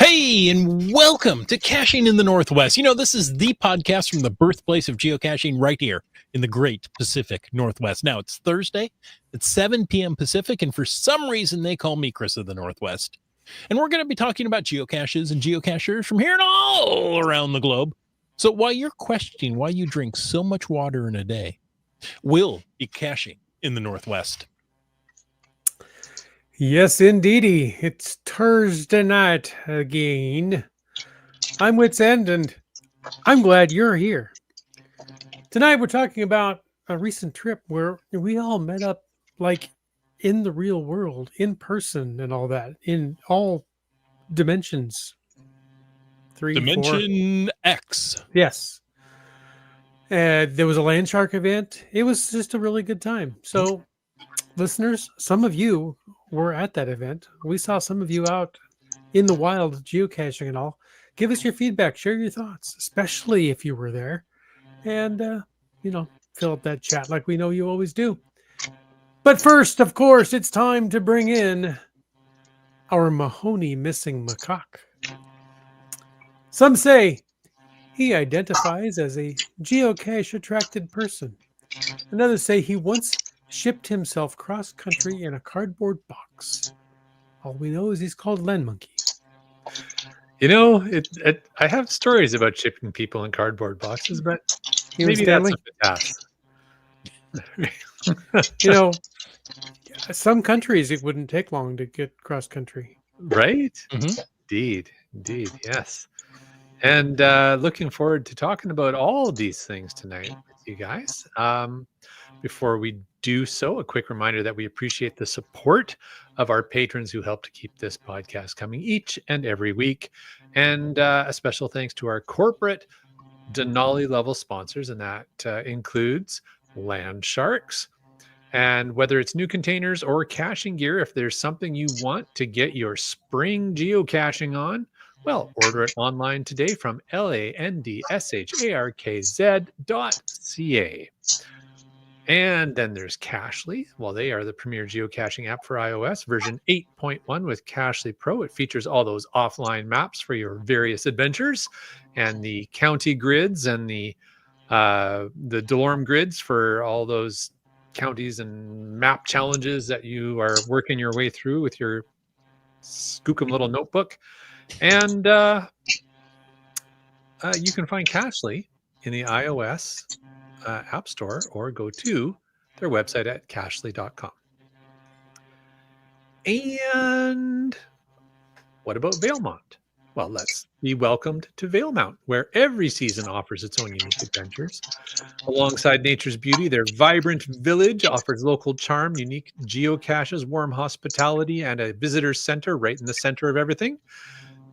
Hey, and welcome to Caching in the Northwest. You know, this is the podcast from the birthplace of geocaching right here in the great Pacific Northwest. Now, it's Thursday. It's 7 p.m. Pacific, and for some reason, they call me Chris of the Northwest. And we're going to be talking about geocaches and geocachers from here and all around the globe. So while you're questioning why you drink so much water in a day, we'll be caching in the Northwest. Yes, indeedy. It's Thursday night again. I'm Wits End, and I'm glad you're here. Tonight, we're talking about a recent trip where we all met up like in the real world, in person and all that, in all dimensions. Dimension X. Yes. There was a land shark event. It was just a really good time. So, listeners, some of you were at that event. We saw some of you out in the wild geocaching and all. Give us your feedback, share your thoughts, especially if you were there, and fill up that chat like we know you always do. But first, of course, it's time to bring in our Mahoney missing macaque. Some say he identifies as a geocache attracted person. Others say he once shipped himself cross-country in a cardboard box. All we know is he's called Len Monkey. You know, I have stories about shipping people in cardboard boxes, but maybe that's a task. Some countries it wouldn't take long to get cross-country. Right? Mm-hmm. Indeed, yes. And looking forward to talking about all these things tonight with you guys. Before we do so, a quick reminder that we appreciate the support of our patrons who help to keep this podcast coming each and every week. And a special thanks to our corporate Denali level sponsors, and that includes Land Sharks. And whether it's new containers or caching gear, if there's something you want to get your spring geocaching on, well, order it online today from landsharkz.ca. And then there's Cachly. Well, they are the premier geocaching app for iOS, version 8.1 with Cachly Pro. It features all those offline maps for your various adventures, and the county grids and the Delorme grids for all those counties and map challenges that you are working your way through with your skookum little notebook. And you can find Cachly in the iOS App Store, or go to their website at cachly.com. And what about Valemount? Well, let's be welcomed to Valemount, where every season offers its own unique adventures. Alongside nature's beauty, their vibrant village offers local charm, unique geocaches, warm hospitality, and a visitor center right in the center of everything,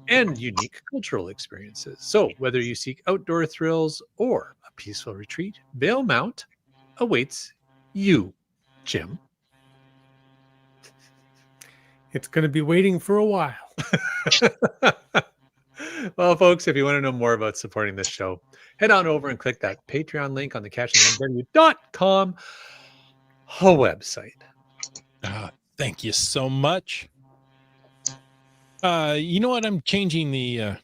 and unique cultural experiences. So whether you seek outdoor thrills or a peaceful retreat, Valemount awaits you, Jim. It's going to be waiting for a while. Well, folks, if you want to know more about supporting this show, head on over and click that Patreon link on the cachingmw.com website. Thank you so much. You know what? I'm changing the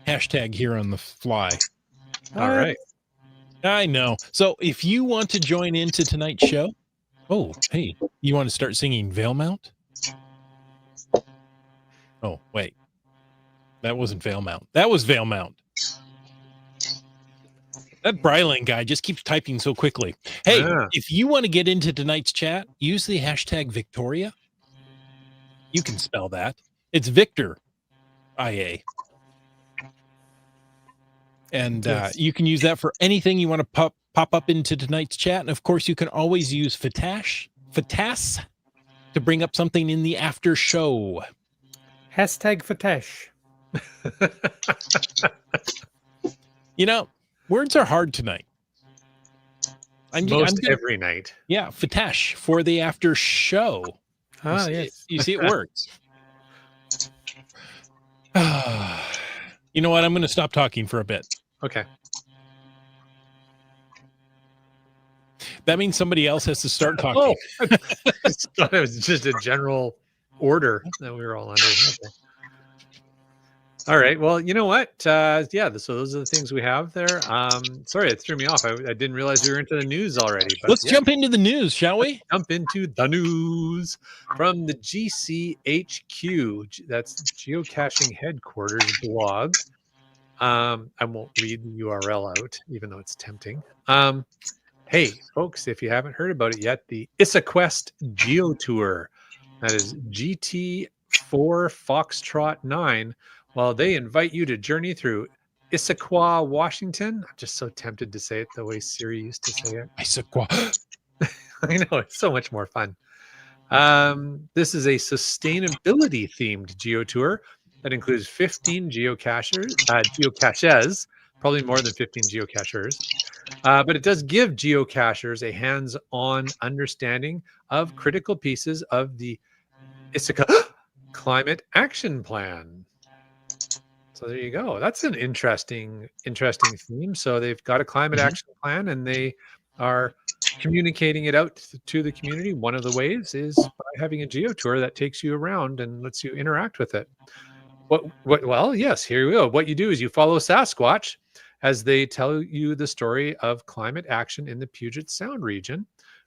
hashtag here on the fly. All right. I know. So if you want to join into tonight's show, hey, you want to start singing Valemount? Oh, wait. That wasn't Valemount. That was Valemount. That Bryland guy just keeps typing so quickly. Hey, If you want to get into tonight's chat, use the hashtag Victoria. You can spell that. It's Victor, IA. And you can use that for anything you want to pop up into tonight's chat. And of course, you can always use Fatash to bring up something in the after show. Hashtag Fatash. Words are hard tonight. Every night. Yeah, Fatash for the after show. Yes. You see, it works. You know what? I'm going to stop talking for a bit. Okay. That means somebody else has to start talking. I thought it was just a general order that we were all under. All right. Well, you know what? Yeah. So those are the things we have there. Sorry, it threw me off. I didn't realize we were into the news already. But Let's yeah, jump into the news, shall we? jump into the news from the GCHQ. That's Geocaching Headquarters blog. I won't read the URL out, even though it's tempting. Hey, folks, if you haven't heard about it yet, the ISAQuest Geo Tour, that is GT4 Foxtrot 9. Well, they invite you to journey through Issaquah, Washington. I'm just so tempted to say it the way Siri used to say it. Issaquah. I know, it's so much more fun. This is a sustainability themed geo tour that includes 15 geocaches, probably more than 15 geocachers. But it does give geocachers a hands-on understanding of critical pieces of the Issaquah Climate Action Plan. So there you go. That's an interesting theme. So they've got a climate action plan, and they are communicating it out to the community. One of the ways is by having a geo tour that takes you around and lets you interact with it. Well, yes, here we go. What you do is you follow Sasquatch as they tell you the story of climate action in the Puget Sound region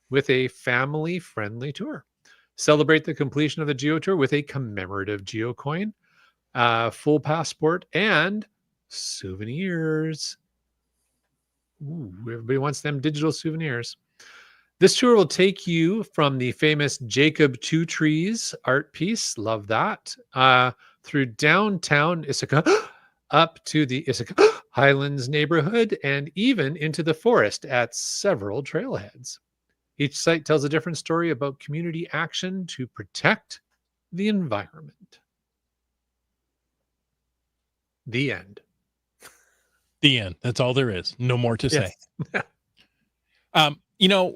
with a family-friendly tour. Celebrate the completion of the geo tour with a commemorative geocoin, full passport, and souvenirs. Ooh, everybody wants them digital souvenirs. This tour will take you from the famous Jacob Two Trees art piece, love that, through downtown Issaquah, up to the Issaquah Highlands neighborhood, and even into the forest at several trailheads. Each site tells a different story about community action to protect the environment. The end. The end. That's all there is. No more to say. Yes.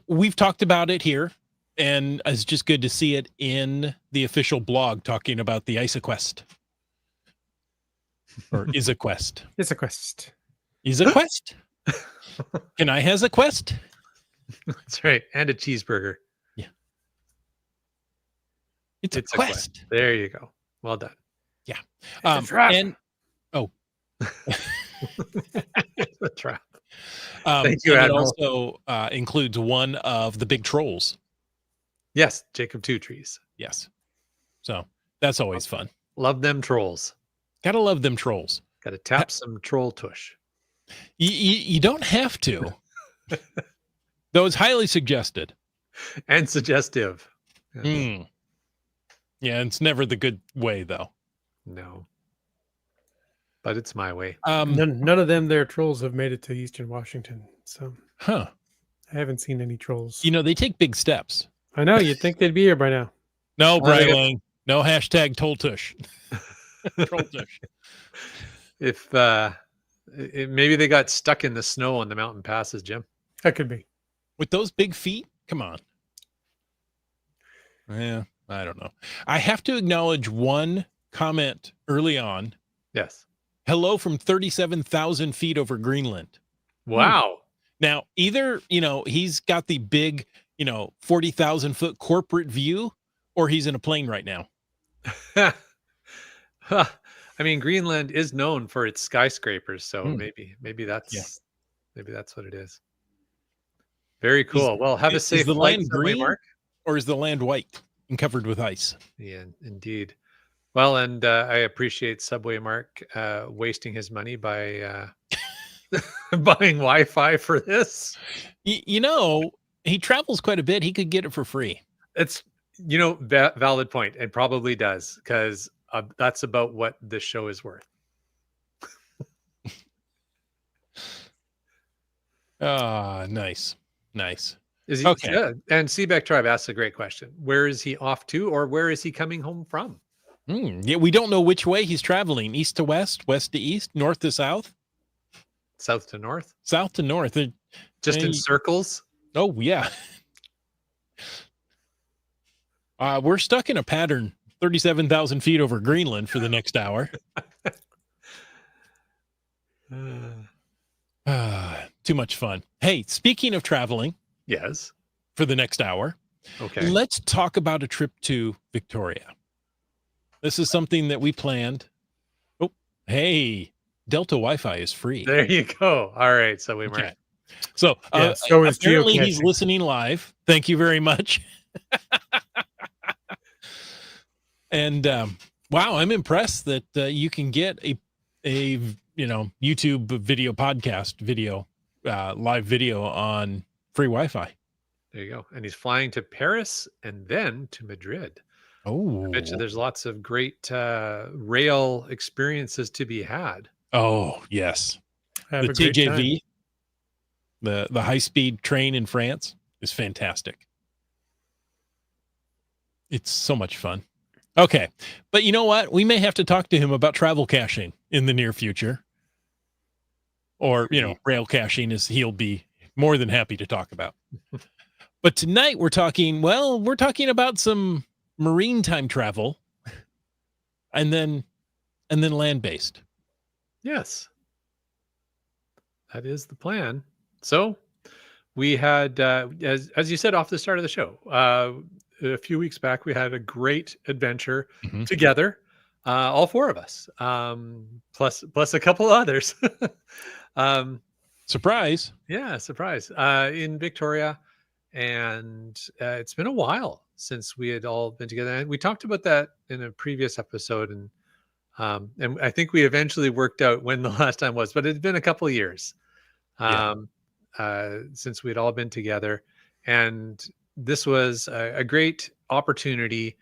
We've talked about it here, and it's just good to see it in the official blog talking about the ISAQuest. Or ISAQuest. It's a quest. ISAQuest? Can I has a quest? That's right. And a cheeseburger. It's a quest. There you go. Well done. Yeah. It's a trap. And It's a trap. Thank you, It Admiral. also includes one of the big trolls. Yes, Jacob Two Trees. Yes. So that's always fun. Love them trolls. Gotta love them trolls. Got to tap some troll tush. You don't have to, though it's highly suggested. And suggestive. Yeah, it's never the good way, though. No. But it's my way. None of them their trolls have made it to Eastern Washington. So Huh. I haven't seen any trolls. They take big steps. I know, you'd think they'd be here by now. No, they got- Brayling. No hashtag Toltush. Trolltush. If maybe they got stuck in the snow on the mountain passes, Jim. That could be. With those big feet? Come on. Yeah, I don't know. I have to acknowledge one comment early on. Yes. Hello from 37,000 feet over Greenland. Wow. Now, either, he's got the big, 40,000 foot corporate view, or he's in a plane right now. I mean, Greenland is known for its skyscrapers, so maybe that's what it is. Very cool. Well, have a safe Is the flight, land Subway green, Mark. or is the land white and covered with ice? Yeah, indeed. Well, and I appreciate Subway Mark wasting his money by buying Wi-Fi for this. He travels quite a bit. He could get it for free. It's valid point, and probably does, because that's about what this show is worth. Nice. Is he Okay. Yeah, and Seabeck Tribe asks a great question. Where is he off to, or where is he coming home from? Yeah, we don't know which way he's traveling. East to west, west to east, north to south, South to north? south to north. Just in Hey. circles? Oh, yeah. We're stuck in a pattern 37,000 feet over Greenland for the next hour. Too much fun. Hey, speaking of traveling Yes. for the next hour, Okay. let's talk about a trip to Victoria. This is something that we planned. Oh, Hey, Delta Wi-Fi is free. There you go. All right. So we Okay. might. So Yeah, so is apparently he's geocaching. listening live. Thank you very much. And wow, I'm impressed that you can get a YouTube video podcast video live video on free Wi-Fi. There you go. And he's flying to Paris and then to Madrid. Oh, I bet you there's lots of great rail experiences to be had. oh yes, Have the a great time. TJV, the high-speed train in France is fantastic. It's so much fun. Okay, but you know what? We may have to talk to him about travel caching in the near future, or rail caching, as he'll be more than happy to talk about. But tonight we're talking about some marine time travel, and then land-based. Yes. That is the plan. So we had, as you said off the start of the show, a few weeks back, we had a great adventure Mhm. together, all four of us, plus a couple others. Surprise. Yeah, surprise. In Victoria. And it's been a while since we had all been together. And we talked about that in a previous episode. And I think we eventually worked out when the last time was, but it's been a couple of years since we'd all been together. And this was a great opportunity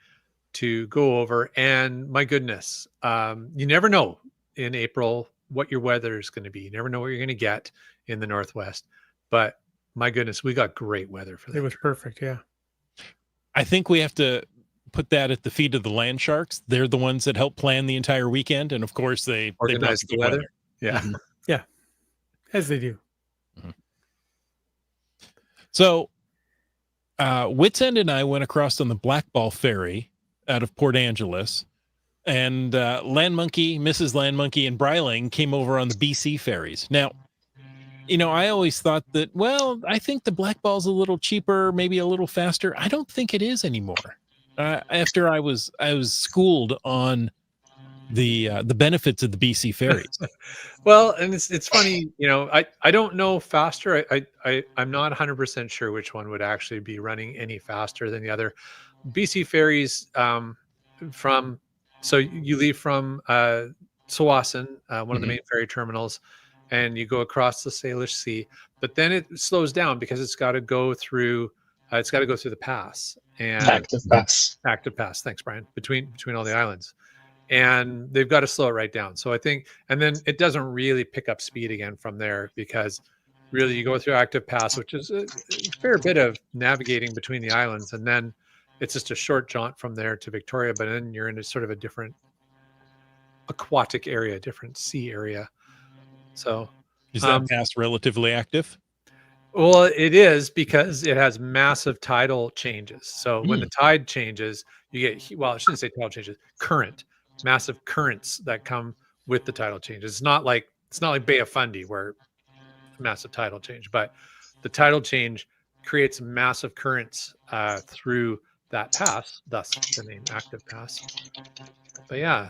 to go over. And my goodness, you never know in April what your weather is going to be. You never know what you're going to get in the Northwest. But my goodness, we got great weather for that. It was perfect. Yeah. I think we have to put that at the feet of the land sharks. They're the ones that help plan the entire weekend. And of course, they Organize brought the good weather. Yeah. Mhm. Yeah. As they do. So Witsend and I went across on the Black Ball Ferry out of Port Angeles, and Land Monkey, Mrs. Land Monkey, and Bryling came over on the BC ferries. Now, I always thought that, I think the Black Ball's a little cheaper, maybe a little faster. I don't think it is anymore. After I was schooled on the benefits of the BC ferries. Well, and it's funny, I don't know faster. I'm not 100% sure which one would actually be running any faster than the other. BC ferries from so you leave from Tsawwassen, one of the main ferry terminals, and you go across the Salish Sea, but then it slows down because it's got to go through the pass and Active pass. active pass. Thanks, Brian. Between all the islands. And they've got to slow it right down. So I think, and then it doesn't really pick up speed again from there, because really you go through active pass, which is a fair bit of navigating between the islands. And then it's just a short jaunt from there to Victoria, but then you're in a sort of a different aquatic area, different sea area. So Is that pass relatively active? well, it is, because it has massive tidal changes. So when the tide changes, you get, I shouldn't say tidal changes, massive currents that come with the tidal changes. It's not like Bay of Fundy where massive tidal change, but the tidal change creates massive currents through that pass, thus the name active pass. But yeah,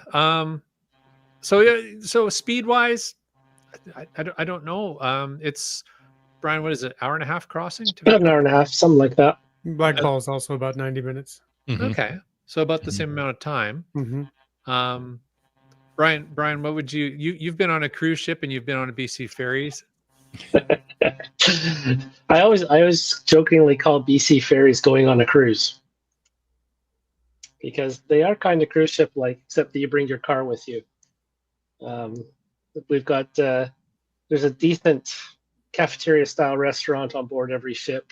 so speed wise, I don't know. It's, Brian, what is it? Hour and a half crossing? About an hour and a half, something like that. Black Ball is also about 90 minutes. Mhm. Okay, so about the same amount of time. Mm-hmm. Brian, what would you've been on a cruise ship and you've been on a BC ferries? I always jokingly call BC ferries going on a cruise, because they are kind of cruise ship like, except that you bring your car with you. We've got there's a decent cafeteria style restaurant on board every ship.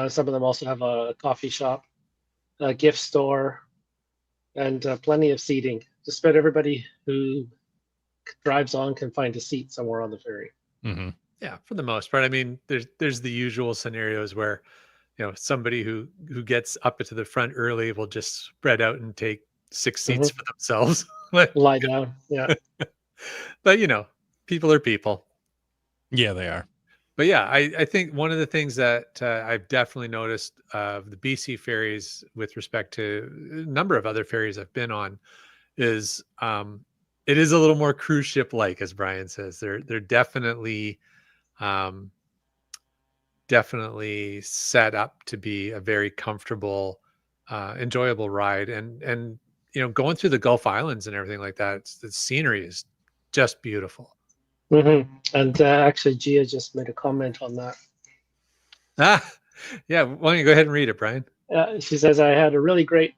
Some of them also have a coffee shop, a gift store, and plenty of seating. Just about everybody who drives on can find a seat somewhere on the ferry. Mm-hmm. Yeah, for the most part. I mean, there's the usual scenarios where, somebody who gets up to the front early will just spread out and take 6 seats for themselves. Lie down, yeah. But people are people. Yeah, they are. But yeah, I think one of the things that I've definitely noticed of the BC ferries with respect to a number of other ferries I've been on is It is a little more cruise ship like, as Brian says. They're definitely definitely set up to be a very comfortable, enjoyable ride. And going through the Gulf Islands and everything like that, the scenery is just beautiful. And actually, Gia just made a comment on that. Yeah, why don't you go ahead and read it, Brian? She says, I had a really great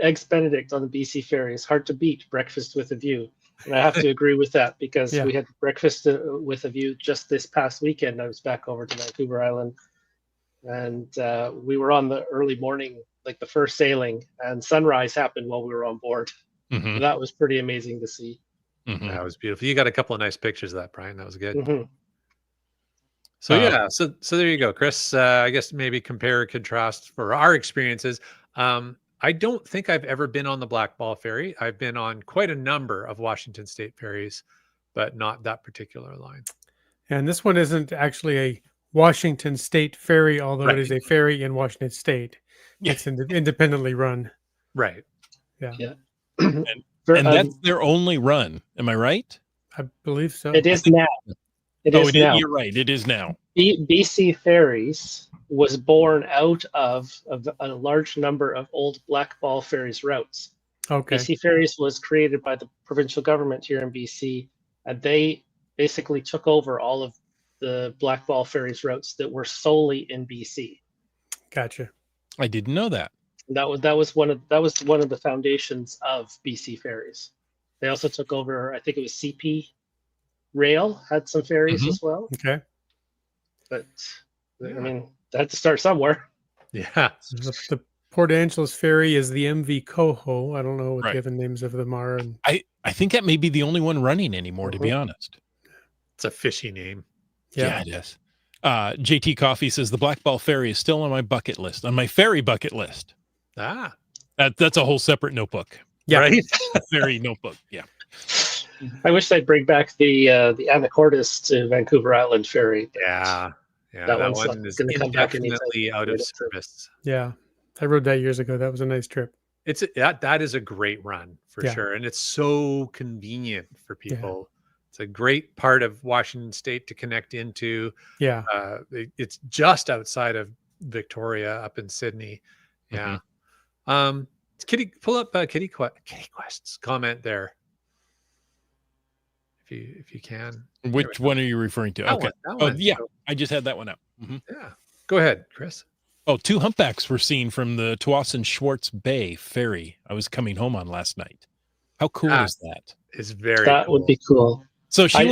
Eggs Benedict on the BC ferries. Hard to beat breakfast with a view. And I have to agree with that because we had breakfast with a view just this past weekend. I was back over to Vancouver Island, and we were on the early morning, like the first sailing, and sunrise happened while we were on board. Mhm. That was pretty amazing to see. Mhm. That was beautiful. You got a couple of nice pictures of that, Brian. That was good. Mhm. So yeah, so there you go, Chris. I guess maybe compare, contrast for our experiences. I don't think I've ever been on the Black Ball Ferry. I've been on quite a number of Washington State ferries, but not that particular line. And this one isn't actually a Washington State ferry, although Right. it is a ferry in Washington State. Yeah. It's independently run. Right. Yeah. And that's their only run. Am I right? I believe so. It is now. It is now. You're right. It is now. BC Ferries was born out of a large number of old Black Ball Ferries routes. Okay. BC Ferries was created by the provincial government here in BC, and they basically took over all of the Black Ball Ferries routes that were solely in BC. Gotcha. I didn't know that. That was one of the foundations of BC Ferries. They also took over, I think it was CP Rail had some ferries as well. Okay. But I mean, they had to start somewhere. Yeah. The Port Angeles ferry is the MV Coho. I don't know what Right. the other names of them are. And I think that may be the only one running anymore, to be honest. It's a fishy name. Yeah, it is. JT Coffee says the Black Ball Ferry is still on my bucket list, on my ferry bucket list. That's a whole separate notebook. Yeah. Right. Ferry notebook. Yeah. I wish they'd bring back the Anacortes to Vancouver Island ferry. Yeah. Yeah. That That one's one is gonna come back anytime indefinitely out of service. yeah, I rode that years ago. That was a nice trip. That is a great run for sure. And it's so convenient for people. It's a great part of Washington State to connect into. Yeah. It's just outside of Victoria up in Sydney. Yeah. Kitty, pull up Kitty Quest's comment there. If you can. Which one are you referring to? That one. Yeah. So, I just had that one up. yeah. Go ahead, Chris. Oh, 2 humpbacks were seen from the Tawasin Schwartz Bay ferry I was coming home on last night. How cool is that? It's very That cool. would be cool. So she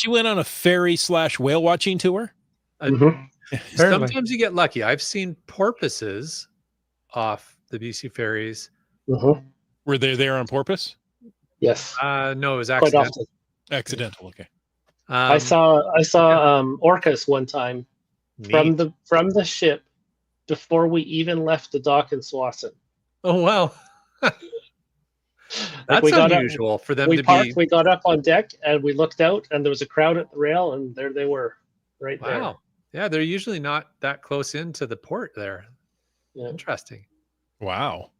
went on a ferry / whale watching tour. Sometimes you get lucky. I've seen porpoises off the BC ferries. Were they there on purpose? Yes. No, it was Quite accidental. often. Accidental. Okay. I saw orcas one time from the ship before we even left the dock in Swanson. Oh wow. That's unusual for them we to parked, be. We got up on deck and we looked out, and there was a crowd at the rail, and there they were, right there. Wow. Yeah, they're usually not that close into the port there. Yeah. Interesting. Wow.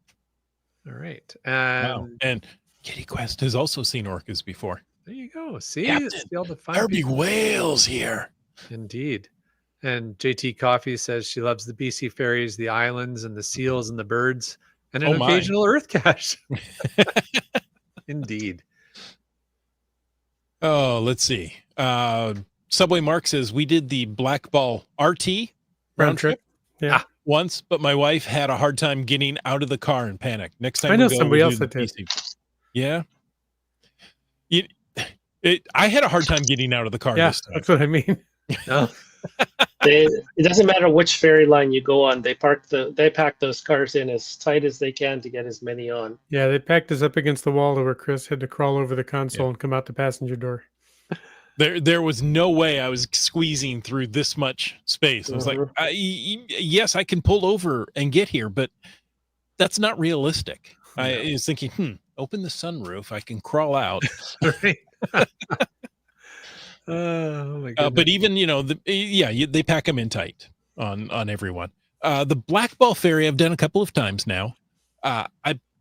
All right. Wow. And Kitty Quest has also seen orcas before. There you go. See, Captain, it's still the fun. there are big whales here. Indeed. And JT Coffee says she loves the BC ferries, the islands, and the seals and the birds, and an occasional earth cache. Indeed. Oh, let's see. Subway Mark says we did the Black Ball RT round trip. Yeah. Once, but my wife had a hard time getting out of the car and panicked. Next time I know we go, somebody we'll else do that the did. BC. Yeah. I had a hard time getting out of the car Yeah, this time. that's what I mean. No. It doesn't matter which ferry line you go on. They pack those cars in as tight as they can to get as many on. Yeah, they packed us up against the wall to where Chris had to crawl over the console and come out the passenger door. There was no way I was squeezing through this much space. I was like, yes, I can pull over and get here, but that's not realistic. I was thinking, open the sunroof. I can crawl out. Oh my goodness. But even, they pack them in tight on everyone. The Black Ball Ferry, I've done a couple of times now. I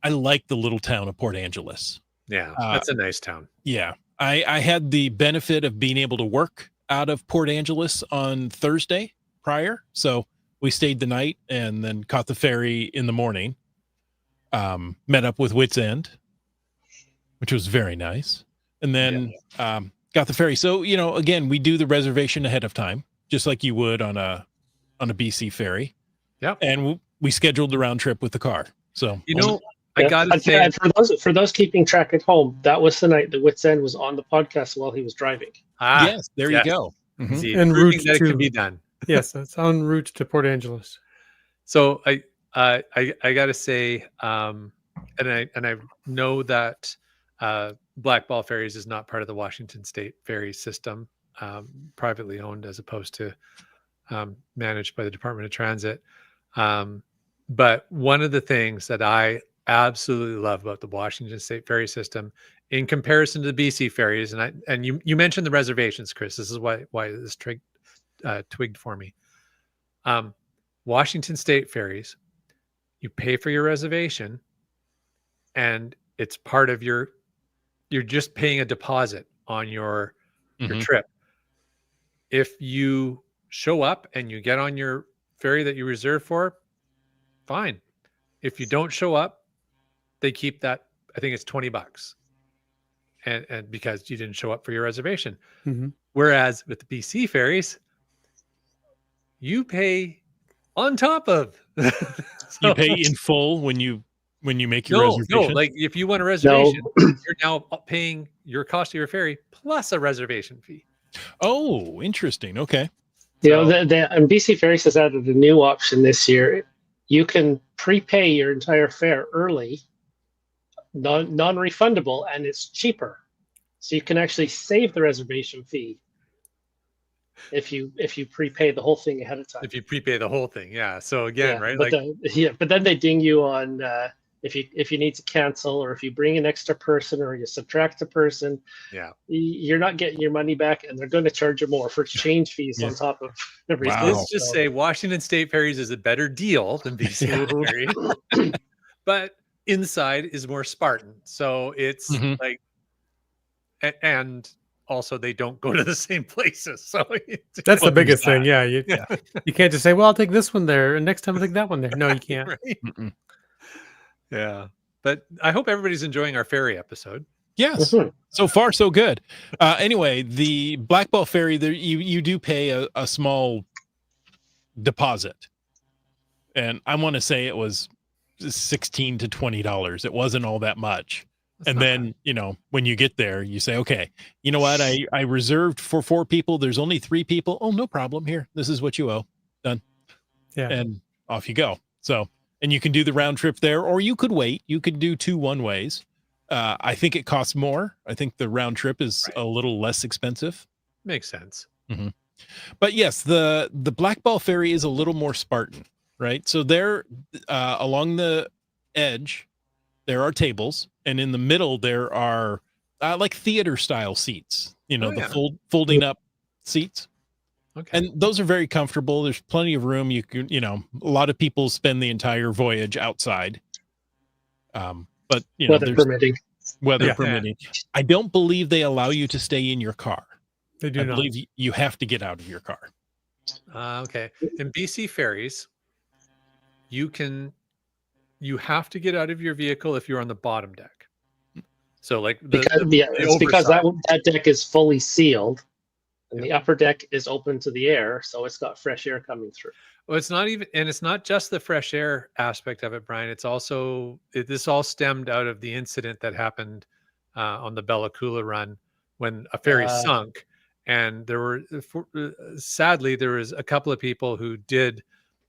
like the little town of Port Angeles. Yeah, Uh, that's a nice town. Yeah. I had the benefit of being able to work out of Port Angeles on Thursday prior. So we stayed the night and then caught the ferry in the morning. Met up with Wits End, which was very nice. And then got the ferry. So, again, we do the reservation ahead of time, just like you would on a BC ferry. Yep. And we scheduled the round trip with the car. So, I gotta say, and for those keeping track at home, that was the night that Wits End was on the podcast while he was driving. yes, there you go. Mhm. See, En proving route that it to- can be done. Yes, it's en route to Port Angeles. So I gotta say, and I know that Black Ball Ferries is not part of the Washington State ferry system, privately owned as opposed to managed by the Department of Transit. But one of the things that I absolutely love about the Washington State ferry system, in comparison to the BC ferries, and you mentioned the reservations, Chris. This is why this twigged for me. Washington State ferries, you pay for your reservation, and it's part of you're just paying a deposit on your trip. If you show up and you get on your ferry that you reserved for, fine. If you don't show up, they keep that. I think it's $20, and because you didn't show up for your reservation. Mhm. Whereas with the BC ferries, you pay on top of. You pay in full when you make your reservation. No, like if you want a reservation, you're now paying your cost of your ferry plus a reservation fee. Oh, interesting. Okay. And BC Ferries has added a new option this year. You can prepay your entire fare early, non-refundable, and it's cheaper. So you can actually save the reservation fee if you prepay the whole thing ahead of time. If you prepay the whole thing, yeah. So again, right? But then they ding you on if you need to cancel, or if you bring an extra person, or you subtract a person. Yeah, you're not getting your money back, and they're going to charge you more for exchange fees on top of everything. Wow. Let's just say Washington State Ferries is a better deal than BC Ferries, but inside is more Spartan. So it's like, and also they don't go to the same places. So that's the biggest thing. Yeah, you can't just say, "Well, I'll take this one there, and next time I'll take that one there." No, you can't. Right? Yeah, but I hope everybody's enjoying our ferry episode. Yes. So far, so good. Anyway, the Black Ball Ferry, there you do pay a small deposit, and I want to say it was $16 to $20. It wasn't all that much. And then, when you get there, you say, okay, you know what? I reserved for 4 people. There's only 3 people. Oh, no problem. Here, this is what you owe. Done. Yeah. And off you go. So, and you can do the round trip there, or you could wait. You could do 2 one-ways. I think it costs more. I think the round trip is a little less expensive. Makes sense. Mm-hmm. But yes, the Black Ball Ferry is a little more Spartan, right? So there, along the edge, there are tables, and in the middle there are like theater style seats. Folding up seats. Okay. And those are very comfortable. There's plenty of room. You can, a lot of people spend the entire voyage outside. But weather permitting. Permitting. I don't believe they allow you to stay in your car. They do I not. believe you have to get out of your car. Okay. In BC ferries, you have to get out of your vehicle if you're on the bottom deck. So like because that deck is fully sealed, and the upper deck is open to the air, so it's got fresh air coming through. Well, it's not just the fresh air aspect of it, Brian. It's also this all stemmed out of the incident that happened on the Bella Coola run when a ferry sunk, and sadly there was a couple of people who did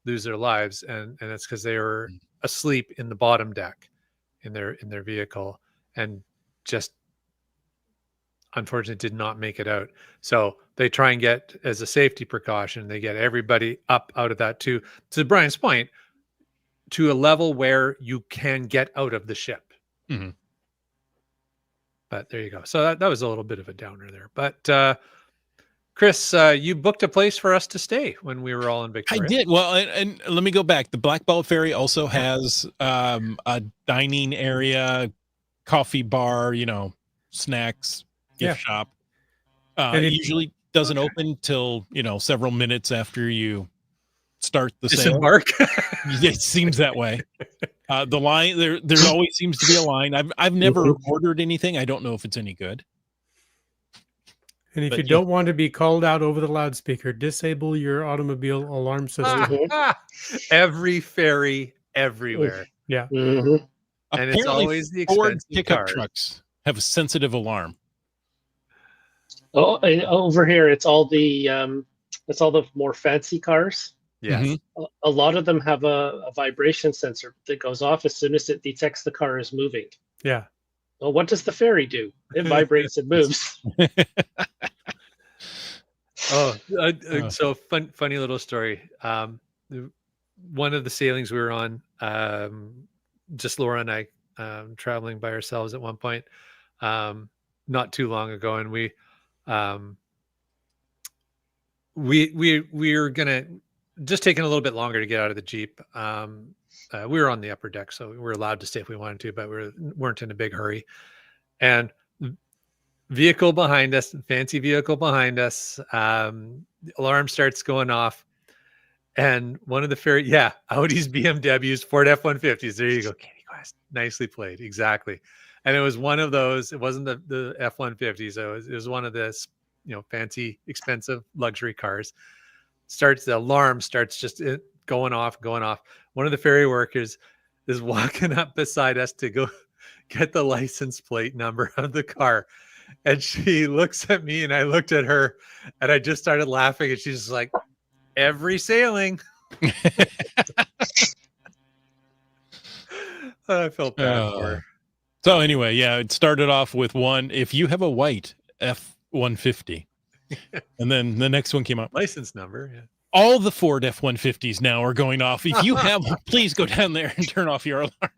lose their lives, and it's because they were asleep in the bottom deck in their vehicle, and just unfortunately did not make it out. So they try and get, as a safety precaution, they get everybody up out of that to Brian's point, to a level where you can get out of the ship. Mm-hmm. But there you go. So that was a little bit of a downer there. But Chris, you booked a place for us to stay when we were all in Victoria. I did. Well, and let me go back. The Black Ball Ferry also has a dining area, coffee bar, snacks, gift shop. And It if- usually doesn't open till, several minutes after you start the sale. Disembark. It seems that way. The line there always seems to be a line. I've never ordered anything. I don't know if it's any good. And if But you yeah. don't want to be called out over the loudspeaker, disable your automobile alarm system. Every ferry, everywhere. Yeah. Mhm. And it's Apparently, always the Ford expensive pickup cars. trucks have a sensitive alarm. Oh, and over here it's all the more fancy cars. Yes. Mhm. A lot of them have a vibration sensor that goes off as soon as it detects the car is moving. Yeah. Well, what does the ferry do? It vibrates and moves. So funny little story. One of the sailings we were on, just Laura and I, traveling by ourselves at one point, not too long ago, and we were gonna just taking a little bit longer to get out of the Jeep. We were on the upper deck, so we were allowed to stay if we wanted to, but weren't in a big hurry. And vehicle behind us, fancy vehicle behind us, the alarm starts going off. And one of the Audis, BMWs, Ford F-150s. There you go, Katie Quest. Nicely played. Exactly. And it was one of those. It wasn't the F-150. So it was one of the fancy, expensive luxury cars. The alarm starts just going off. One of the ferry workers is walking up beside us to go get the license plate number of the car. And she looks at me and I looked at her and I just started laughing. And she's just like, every sailing. I felt bad for her. So anyway, it started off with one. If you have a white F-150, and then the next one came up. License number. Yeah. All the Ford F-150s now are going off. If you have one, please go down there and turn off your alarm.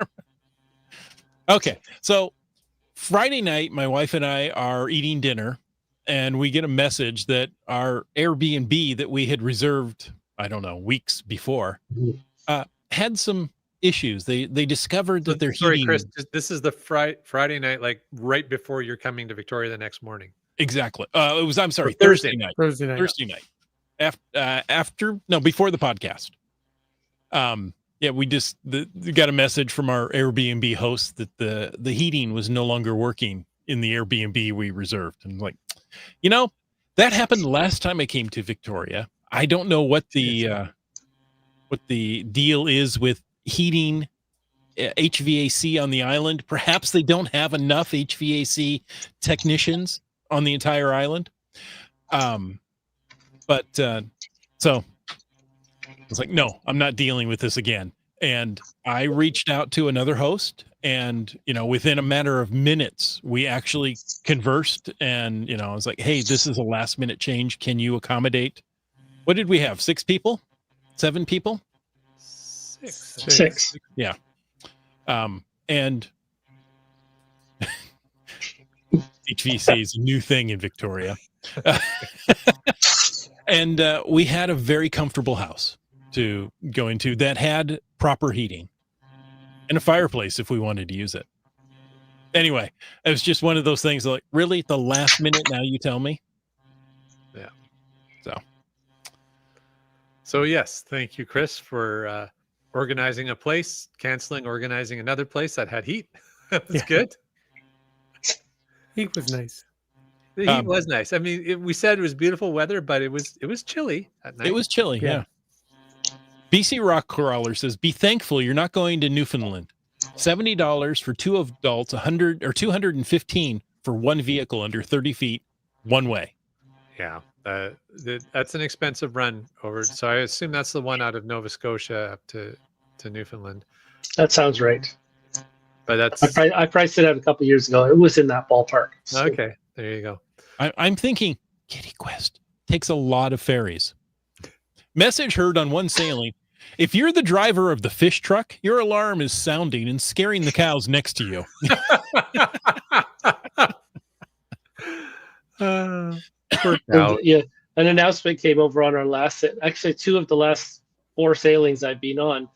Okay, so Friday night, my wife and I are eating dinner, and we get a message that our Airbnb that we had reserved, I don't know, weeks before, had some issues. They discovered that their Sorry, heating. Chris, this is the Friday night, like right before you're coming to Victoria the next morning. Exactly. I'm sorry, Thursday night. Thursday night. Before the podcast. We just got a message from our Airbnb host that the heating was no longer working in the Airbnb we reserved. And like, that happened last time I came to Victoria. I don't know what the deal is with heating HVAC on the island. Perhaps they don't have enough HVAC technicians on the entire island. So I was like, no, I'm not dealing with this again. And I reached out to another host, and within a matter of minutes, we actually conversed. And I was like, hey, this is a last minute change. Can you accommodate? What did we have? 6 people? 7 people? 6. Yeah. And HVAC is a new thing in Victoria. And we had a very comfortable house to go into that had proper heating and a fireplace if we wanted to use it. Anyway, it was just one of those things like, really, the last minute now you tell me? Yeah. So yes, thank you, Chris, for organizing a place, organizing another place that had heat. That was good. Heat was nice. The heat was nice. I mean, we said it was beautiful weather, but it was chilly at night. It was chilly, yeah. BC Rock Crawler says, be thankful you're not going to Newfoundland. $70 for 2 adults, $100 or $215 for one vehicle under 30 feet, one way. Yeah, that's an expensive run over. So I assume that's the one out of Nova Scotia up to Newfoundland. That sounds right. But that's I priced it out a couple of years ago. It was in that ballpark. So. Okay. There you go. I'm thinking Kitty Quest takes a lot of ferries. Message heard on one sailing. If you're the driver of the fish truck, your alarm is sounding and scaring the cows next to you. Yeah, an announcement came over on our last, actually 2 of the last 4 sailings I've been on.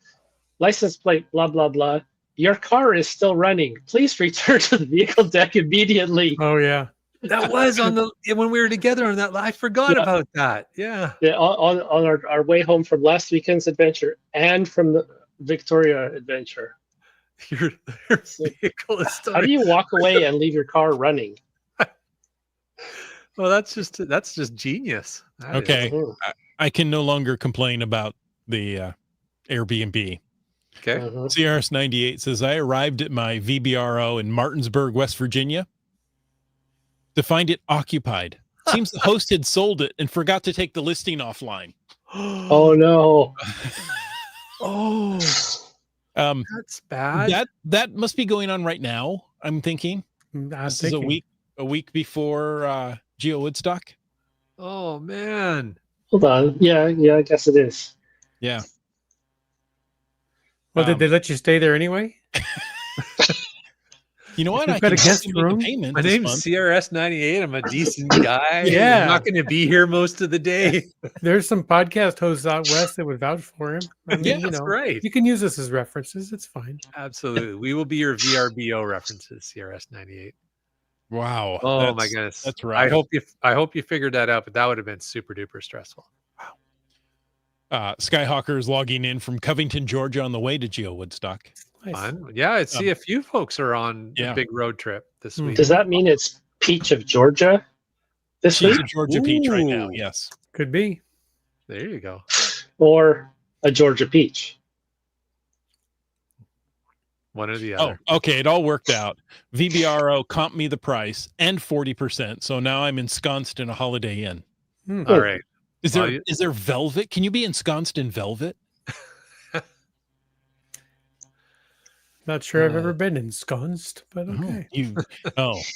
License plate, blah, blah, blah. your car is still running. Please return to the vehicle deck immediately. Oh yeah. That was on the when we were together on that. I forgot Yeah. about that. Yeah. Yeah, on our way home from last weekend's adventure and from the Victoria adventure. Your So, vehicle is still. how do you walk away and leave your car running? Well, that's just genius. That is. Okay. Mhm, I can no longer complain about the Airbnb. Okay. mhm. CRS98 says, I arrived at my VBRO in Martinsburg, West Virginia, to find it occupied. Seems the host had sold it and forgot to take the listing offline. Oh no. Oh, Um, that's bad. that must be going on right now. I'm thinking I'm this is thinking. a week before Geo Woodstock. Oh man. Hold on. Yeah, I guess it is. Yeah. Well, did Um, they let you stay there anyway? You know what? You've I got can a guest make a room? payment My this name's month. CRS98. I'm a decent guy. Yeah. I'm not going to be here most of the day. There's some podcast hosts out west that would vouch for him. I mean, Yeah, you That's know, right. you can use this as references. It's fine. Absolutely. We will be your VRBO references, CRS98. Wow. Oh my goodness. That's I right. hope you figured that out, but that would have been super duper stressful. Skyhawker is logging in from Covington, Georgia on the way to Geo Woodstock. Nice. Fun. Yeah, I see a few folks are on yeah. a big road trip this Hmm. week. Does that mean it's Peach of Georgia this She's week, a Georgia peach right now. Ooh. Yes. Could be. There you go. or a Georgia peach? One or the Oh, other. okay. It all worked out. VBRO comped me the price and 40%. So now I'm ensconced in a Holiday Inn. Hmm. All right. Is Well, there velvet? Can you be ensconced in velvet? Not sure I've ever been ensconced, but okay.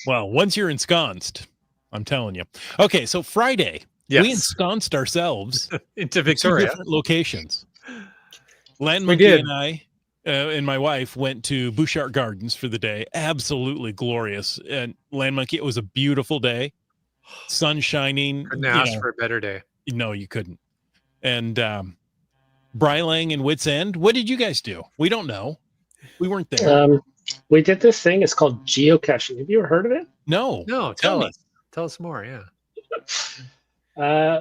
Well, once you're ensconced, I'm telling you. Okay, so Friday, we Yes. ensconced ourselves Into in two Victoria. different locations. Land We Monkey did. and I and my wife went to Bouchard Gardens for the day. Absolutely glorious. And Land Monkey, it was a beautiful day. Sun shining. Couldn't ask for a better day. No, you couldn't. And Brylang and Wits End, what did you guys do? We don't know. We weren't there. We did this thing. It's called geocaching. Have you ever heard of it? No. No, Tell tell me. us. Tell us more. Yeah.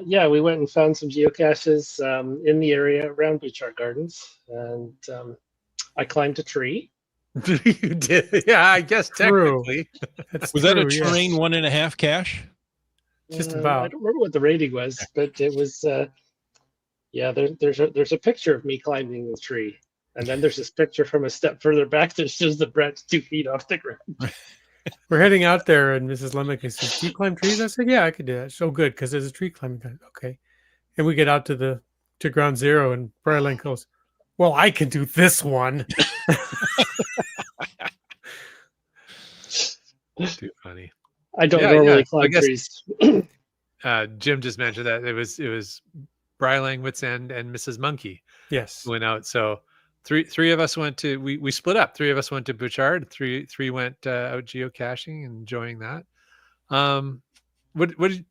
Yeah, we went and found some geocaches in the area around Bouchard Gardens, and I climbed a tree. You did. Yeah, I guess True. technically. That's Was that a true, yes. terrain 1.5 cache? Just I about. don't remember what the rating was, but it was. Yeah, there's a picture of me climbing the tree, and then there's this picture from a step further back that shows the branch 2 feet off the ground. We're heading out there, and Mrs. Lemmick says, "Do you climb trees?" I said, "Yeah, I could do that." So good, because there's a tree climbing guide. Okay, and we get out to ground zero, and Brian goes, "Well, I can do this one." Too funny. I don't Yeah, normally yeah. I climb guess- trees. Jim just mentioned that it was Brylang, Wits End, and Mrs. Monkey Yes. who went out. So three of us went to we split up. 3 of us went to Bouchard. Three went out geocaching and enjoying that. What did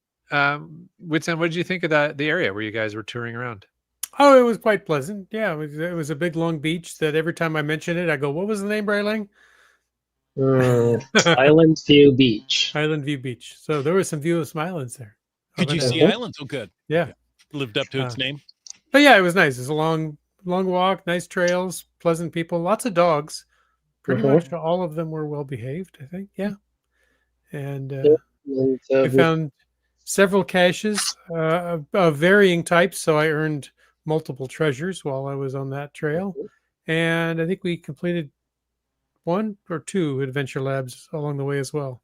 Wits End? What did you think of the area where you guys were touring around? Oh, it was quite pleasant. Yeah, it was a big long beach that every time I mention it, I go, "What was the name, Brian?" Island View Beach. Island View Beach. So there was some view of some islands there. Could you But, see islands? Oh, good. Yeah. Lived up to its Uh, name. But yeah, it was nice. It's a long walk, nice trails, pleasant people, lots of dogs. Pretty Mhm. much all of them were well behaved, I think. Yeah. And And, we found several caches of varying types. So I earned multiple treasures while I was on that trail. And I think we completed 1 or 2 adventure labs along the way as well.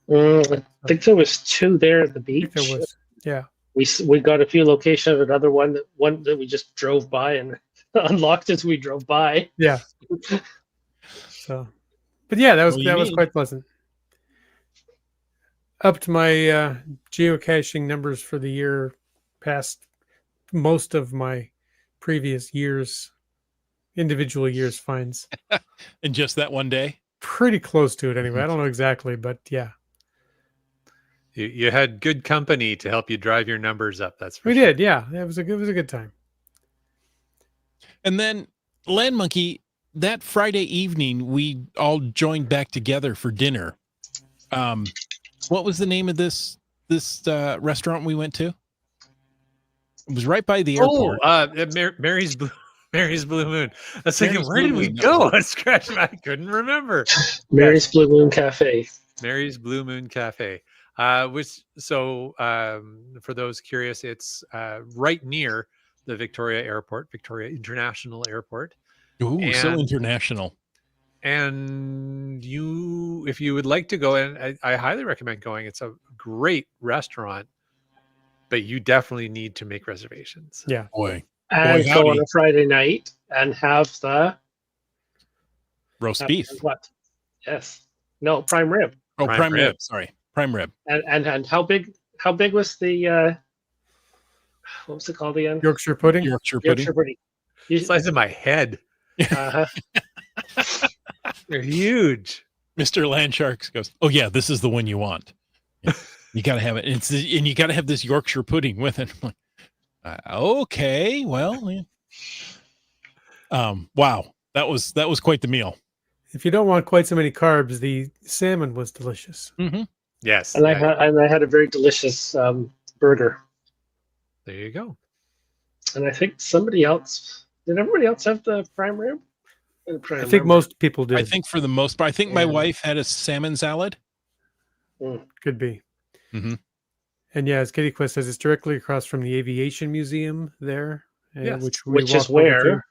I think there was 2 there at the I beach. think there was. Yeah. We got a few location of another one that we just drove by and unlocked as we drove by. Yeah. So, but yeah, that was Well, you mean- quite pleasant. Upped my geocaching numbers for the year past most of my previous years, individual years finds. In just that one day. Pretty close to it anyway. I don't know exactly, but yeah, You had good company to help you drive your numbers up. That's for we sure. did. Yeah, it was a good time. And then Land Monkey, that Friday evening, we all joined back together for dinner. What was the name of this restaurant we went to? It was right by the airport. Mary's Blue Moon. I was thinking, Mary's where Blue did we Moon, that go? was I scratched my. I couldn't remember. Mary's Blue Moon Cafe. Mary's Blue Moon Cafe. For those curious, it's right near the Victoria International Airport. Ooh, so And- international. And if you would like to go, and I highly recommend going. It's a great restaurant, but you definitely need to make reservations. Yeah. Boy, And Boy, go on howdy. a Friday night and have the roast beef. what? Yes. No, prime rib. Oh, Prime prime rib. rib. Sorry, prime rib. And how big was the what was it called again? Yorkshire pudding. Yorkshire pudding. Yorkshire pudding. The size of my head. Uh-huh. They're huge. Mr. Landsharks goes, "Oh yeah, this is the one you want. Yeah, you got to have it. And you got to have this Yorkshire pudding with it." I'm like, okay, well, yeah. Wow, that was quite the meal. If you don't want quite so many carbs, the salmon was delicious. Mm-hmm. Yes. And I had a very delicious burger. There you go. And I think somebody else did. Everybody else have the prime rib? I think most people did. I think for the most part, I think my Yeah. wife had a salmon salad. Could be. Mhm. And yeah, as Kitty Quest says, it's directly across from the Aviation Museum there, Yes, which which is walked over to. where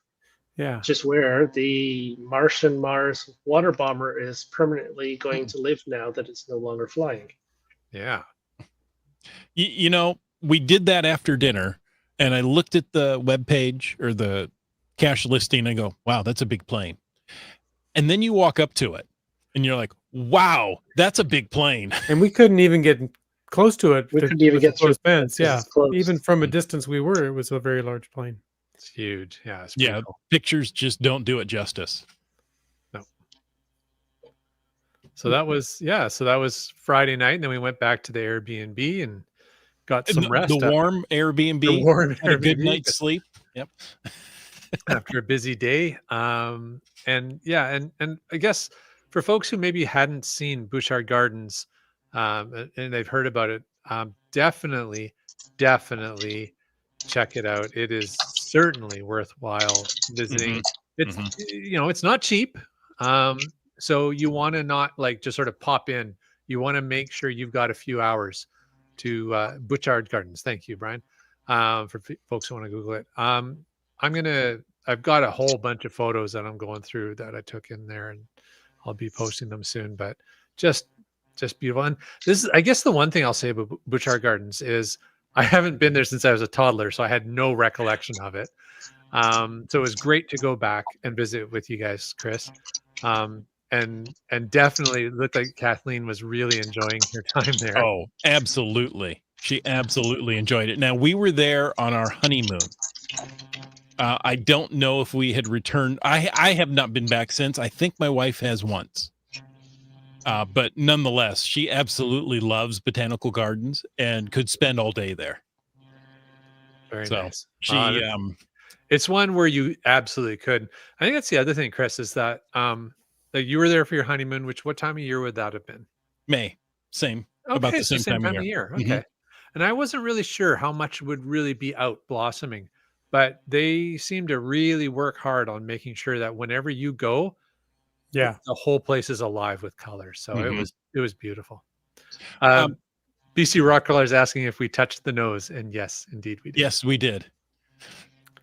Yeah. just where the Martian Mars water bomber is permanently going to live now that it's no longer flying. Yeah. You know, we did that after dinner, and I looked at the webpage or the cache listing. And I go, "Wow, that's a big plane." And then you walk up to it, and you're like, "Wow, that's a big plane." And we couldn't even get close to it. We couldn't even with the get through closed fence. because Yeah. it's closed. Even from a distance we were, it was a very large plane. It's huge. Yeah. It's pretty Yeah, cool. pictures just don't do it justice. So that was Friday night, and then we went back to the Airbnb and got some And rest. the warm Airbnb, The warm had a good Airbnb night's sleep. Yep. after a busy day. And I guess for folks who maybe hadn't seen Bouchard Gardens, and they've heard about it, definitely check it out. It is certainly worthwhile visiting. It's it's not cheap. So you want to not like just sort of pop in. You want to make sure you've got a few hours to Bouchard Gardens. Thank you, Brian. For folks who want to Google it. I've got a whole bunch of photos that I'm going through that I took in there, and I'll be posting them soon. But just beautiful. And this is, I guess, the one thing I'll say about Bouchard Gardens is I haven't been there since I was a toddler, so I had no recollection of it. So it was great to go back and visit with you guys, Chris. And definitely looked like Kathleen was really enjoying her time there. Oh, absolutely. She absolutely enjoyed it. Now, we were there on our honeymoon. I don't know if we had returned. I have not been back since. I think my wife has once. But nonetheless, she absolutely loves botanical gardens and could spend all day there. Very So nice. she, It's one where you absolutely could. I think that's the other thing, Chris, is that that you were there for your honeymoon. What time of year would that have been? May, same. Okay, About the it's the same time of year. Okay. Mhm. And I wasn't really sure how much would really be out blossoming, but they seem to really work hard on making sure that whenever you go, Yeah. the whole place is alive with color. So Mhm. it was beautiful. Um, BC Rock Color is asking if we touched the nose, and yes, indeed we did. Yes, we did.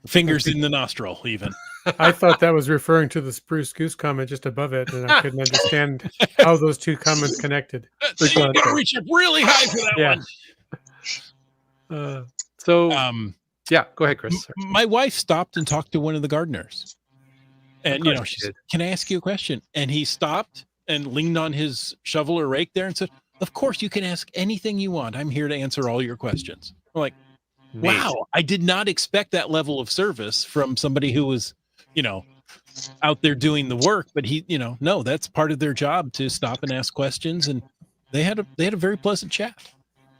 Fingers in the nostril, even. I thought that was referring to the spruce goose comment just above it, and I couldn't understand how those two comments connected. You gotta reach up really high for that Yeah. one. Yeah, go ahead, Chris. Sorry. My wife stopped and talked to one of the gardeners, and course she she said, did. "Can I ask you a question?" And he stopped and leaned on his shovel or rake there and said, "Of course, you can ask anything you want. I'm here to answer all your questions." I'm like, Neat. wow, I did not expect that level of service from somebody who was, out there doing the work. But he, no, that's part of their job to stop and ask questions. And they had a very pleasant chat.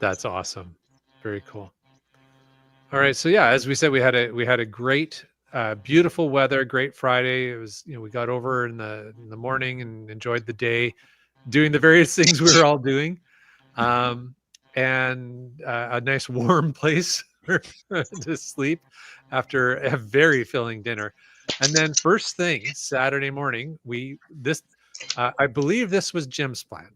That's awesome. Very cool. All right. So yeah, as we said, we had a great beautiful weather, great Friday. It was, we got over in the morning and enjoyed the day, doing the various things we were all doing, and a nice warm place to sleep after a very filling dinner. And then first thing Saturday morning, I believe this was Jim's plan.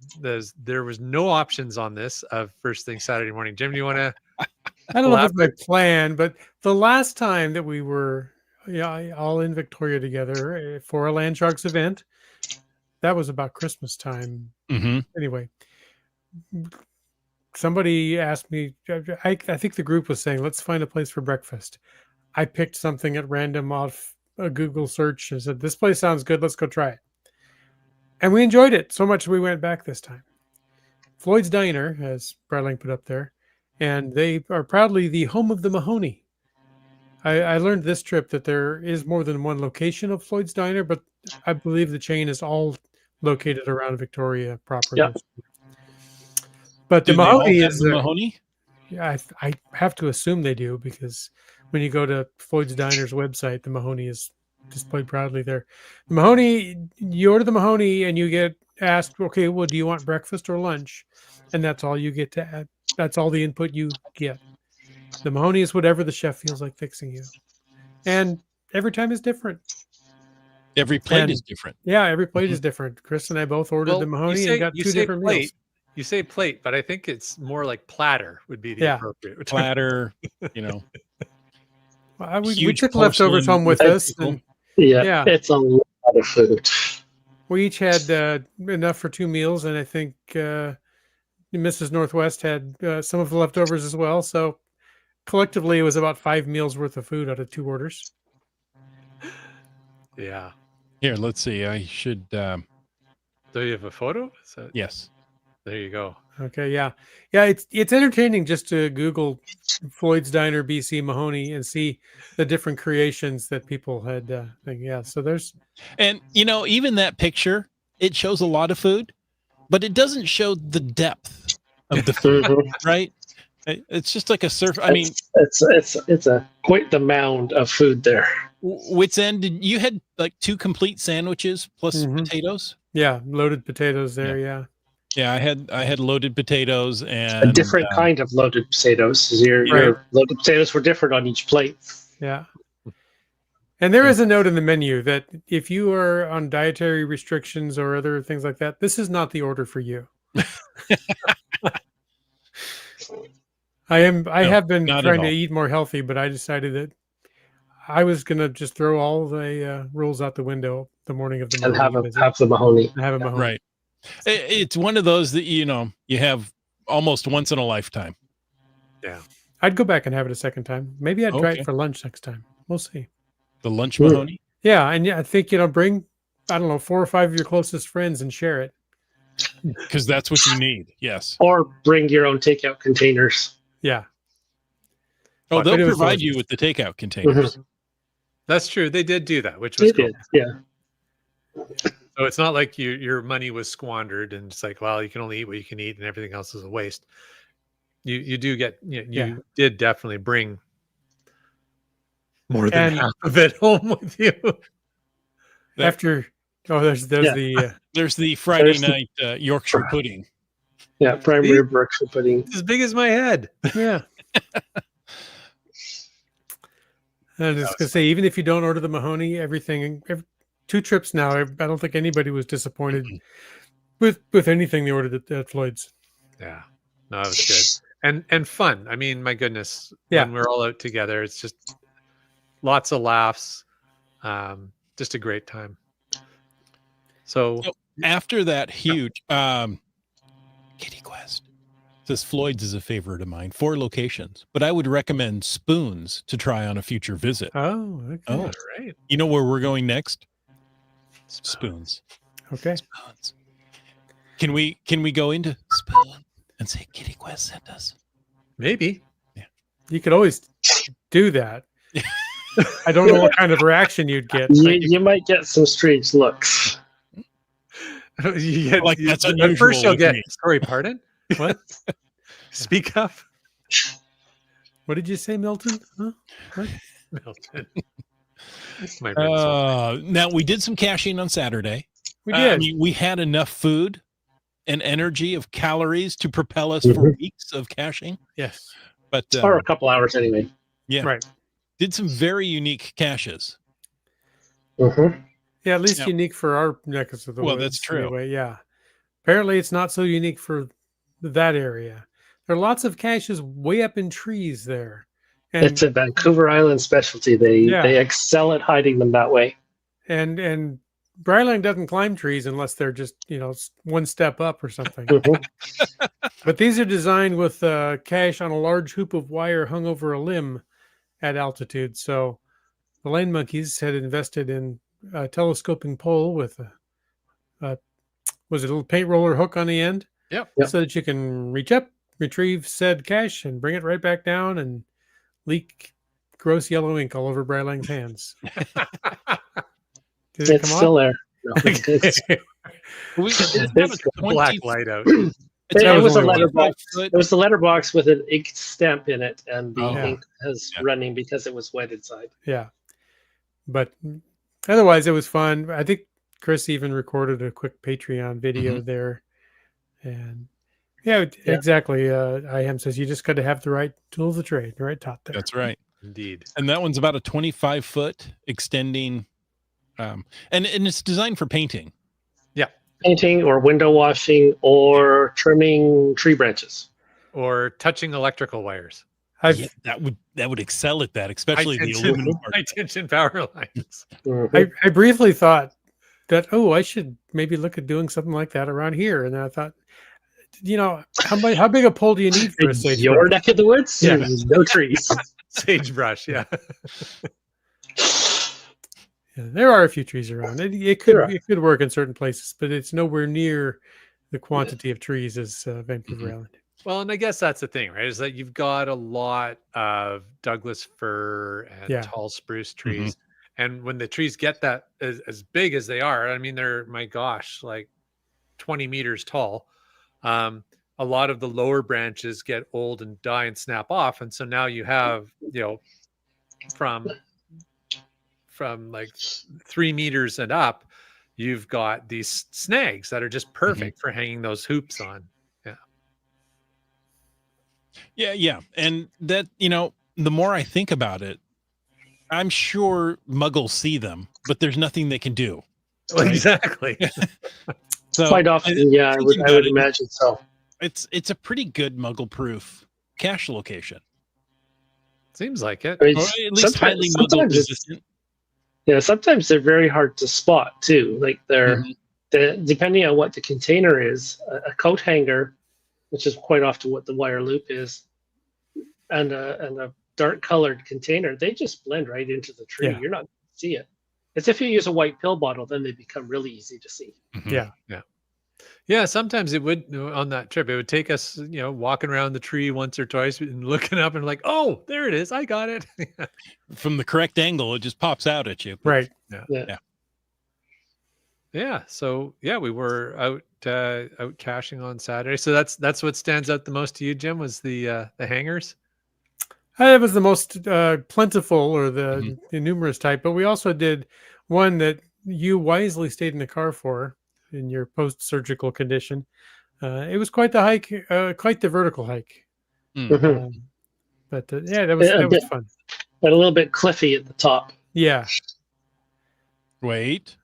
There was no options on this of first thing Saturday morning. Jim, do you want to? I don't know if it's my plan, but the last time that we were all in Victoria together for a Land Sharks event, that was about Christmas time. Mm-hmm. Anyway, somebody asked me, I think the group was saying, let's find a place for breakfast. I picked something at random off a Google search and said, this place sounds good. Let's go try it. And we enjoyed it so much we went back this time. Floyd's Diner, as Bradling put up there, and they are proudly the home of the Mahoney. I learned this trip that there is more than one location of Floyd's Diner, but I believe the chain is all located around Victoria proper. Yeah. But the Do they all Mahoney have is the Mahoney? Yeah, I have to assume they do, because when you go to Floyd's Diner's website, the Mahoney is displayed proudly there. The Mahoney, you order the Mahoney and you get asked, okay, well, do you want breakfast or lunch? And that's all you get to add. That's all the input you get. The Mahoney is whatever the chef feels like fixing you. And every time is different. Every plate And- is different. Yeah, every plate is different. Chris and I both ordered the Mahoney and got two different plate. meals. You say plate, but I think it's more like platter would be the Yeah. appropriate term. Platter, We Huge took leftovers porcelain home with us. And Yeah. It's a lot of food. we each had enough for 2 meals, and I think Mrs. Northwest had some of the leftovers as well. So collectively, it was about 5 meals worth of food out of 2 orders. Yeah. Here, let's see. I should. Do you have a photo? Yes. There you go. Okay, yeah. It's entertaining just to Google Floyd's Diner, BC Mahoney, and see the different creations that people had. So there's And even that picture, it shows a lot of food, but it doesn't show the depth of the food, right? It's just like a surf. I mean, it's a quite the mound of food there. Wits End. You had like 2 complete sandwiches plus Mhm. potatoes. loaded potatoes there. Yeah. Yeah, I had loaded potatoes and A different kind of loaded potatoes. Your loaded potatoes were different on each plate. Yeah. And there is a note in the menu that if you are on dietary restrictions or other things like that, this is not the order for you. I have been not at trying to all. eat more healthy, but I decided that I was going to just throw all the rules out the window the morning of the And Mahoney visit. have the Mahoney. And have a Mahoney. Right. It's one of those that you have almost once in a lifetime. Yeah. I'd go back and have it a second time. Maybe I'd try Okay. it for lunch next time. We'll see. The lunch Sure. Mahoney. Yeah, and I think bring 4 or 5 of your closest friends and share it. Because that's what you need. Yes. Or bring your own takeout containers. Yeah. Oh, But they'll it was provide you delicious. with the takeout containers. That's true. They did do that, which was They cool. did, yeah. So it's not like your money was squandered and it's like, well, you can only eat what you can eat and everything else is a waste. You do get, you did definitely bring more than And- half of it home with you. After there's the There's the Friday There's the- night Yorkshire pudding. Yeah, prime See? rib Berkshire pudding. It's as big as my head. yeah. And I was just gonna say, even if you don't order the Mahoney, every 2 trips now, I don't think anybody was disappointed with anything they ordered at Floyd's. Yeah. No, it was good. And fun. I mean, my goodness. Yeah. When we're all out together, it's just lots of laughs. Just a great time. So After that huge Kitty Quest says Floyd's is a favorite of mine. 4 locations, but I would recommend Spoons to try on a future visit. Oh, okay. Oh, all right. you know where we're going next? Spoons. Okay. Spoons. Can we go into Spoon and say Kitty Quest sent us? Maybe. You could always do that. I don't know what kind of reaction you'd get. You might get some strange looks. You get, Like, that's at unusual first you'll with get, me. sorry, pardon? What? Speak up, What did you say, Milton? Huh? Milton. My friends. Now we did some caching on Saturday. We did. I mean, we had enough food and energy of calories to propel us for weeks of caching. Yes. But Or a couple hours anyway. yeah, Right. did some very unique caches. Mm-hmm. Yeah, at least Yeah. unique for our neck of the Well, woods. that's true. Anyway, yeah. Apparently, it's not so unique for that area. There are lots of caches way up in trees there, and It's a Vancouver Island specialty. They excel at hiding them that way. and Brylang doesn't climb trees unless they're just one step up or something. Mhm. But these are designed with cache on a large hoop of wire hung over a limb at altitude. So the lane monkeys had invested in a telescoping pole with was it a little paint roller hook on the end? Yep. So that you can reach up, retrieve said cache, and bring it right back down and leak gross yellow ink all over Brylang's hands. Did it It's come still off? there. No, it's It's black light out. it was a only one. letterbox. It was the letterbox with an ink stamp in it, and the Oh. ink is Yeah. running because it was wet inside. Yeah. But otherwise, it was fun. I think Chris even recorded a quick Patreon video there. And yeah, exactly. IM says you just got to have the right tool of the trade, the right top there. That's right. Indeed. And that one's about a 25-foot extending, and it's designed for painting. Painting or window washing or trimming tree branches. Or touching electrical wires. Yeah, that would excel at that, especially the aluminum part. High tension power lines. Mhm. I briefly thought that, I should maybe look at doing something like that around here. And then I thought, how big a pole do you need for a In sage? your neck of the woods? Yeah. There's no trees. Sagebrush, yeah. Yeah, there are a few trees around. It There are. could work in certain places, but it's nowhere near the quantity of trees as Vancouver Island. Well, and I guess that's the thing, right? Is that you've got a lot of Douglas fir and tall spruce trees. And when the trees get that as big as they are, I mean, they're, my gosh, like 20 meters tall. A lot of the lower branches get old and die and snap off. And so now you have, from like 3 meters and up, you've got these snags that are just perfect for hanging those hoops on. Yeah. And that, the more I think about it, I'm sure muggles see them, but there's nothing they can do. Well, exactly. So Quite often, I would imagine so. It's a pretty good muggle-proof cache location. Seems like it. I mean, Or at least highly muggle resistant. sometimes they're very hard to spot too. Like they're depending on what the container is, a coat hanger, which is quite often what the wire loop is, and a dark colored container, they just blend right into the tree. Yeah. You're not going to see it. It's if you use a white pill bottle, then they become really easy to see. Yeah, sometimes it would, on that trip, it would take us, walking around the tree once or twice and looking up and like, oh, there it is. I got it. From the correct angle, it just pops out at you. Right. Yeah. So we were out caching on Saturday. So that's what stands out the most to you, Jim, was the hangers. It was the most plentiful or the numerous type, but we also did one that you wisely stayed in the car for in your post-surgical condition. It was quite the hike, quite the vertical hike. But that was fun. But a little bit cliffy at the top. Yeah, Wait.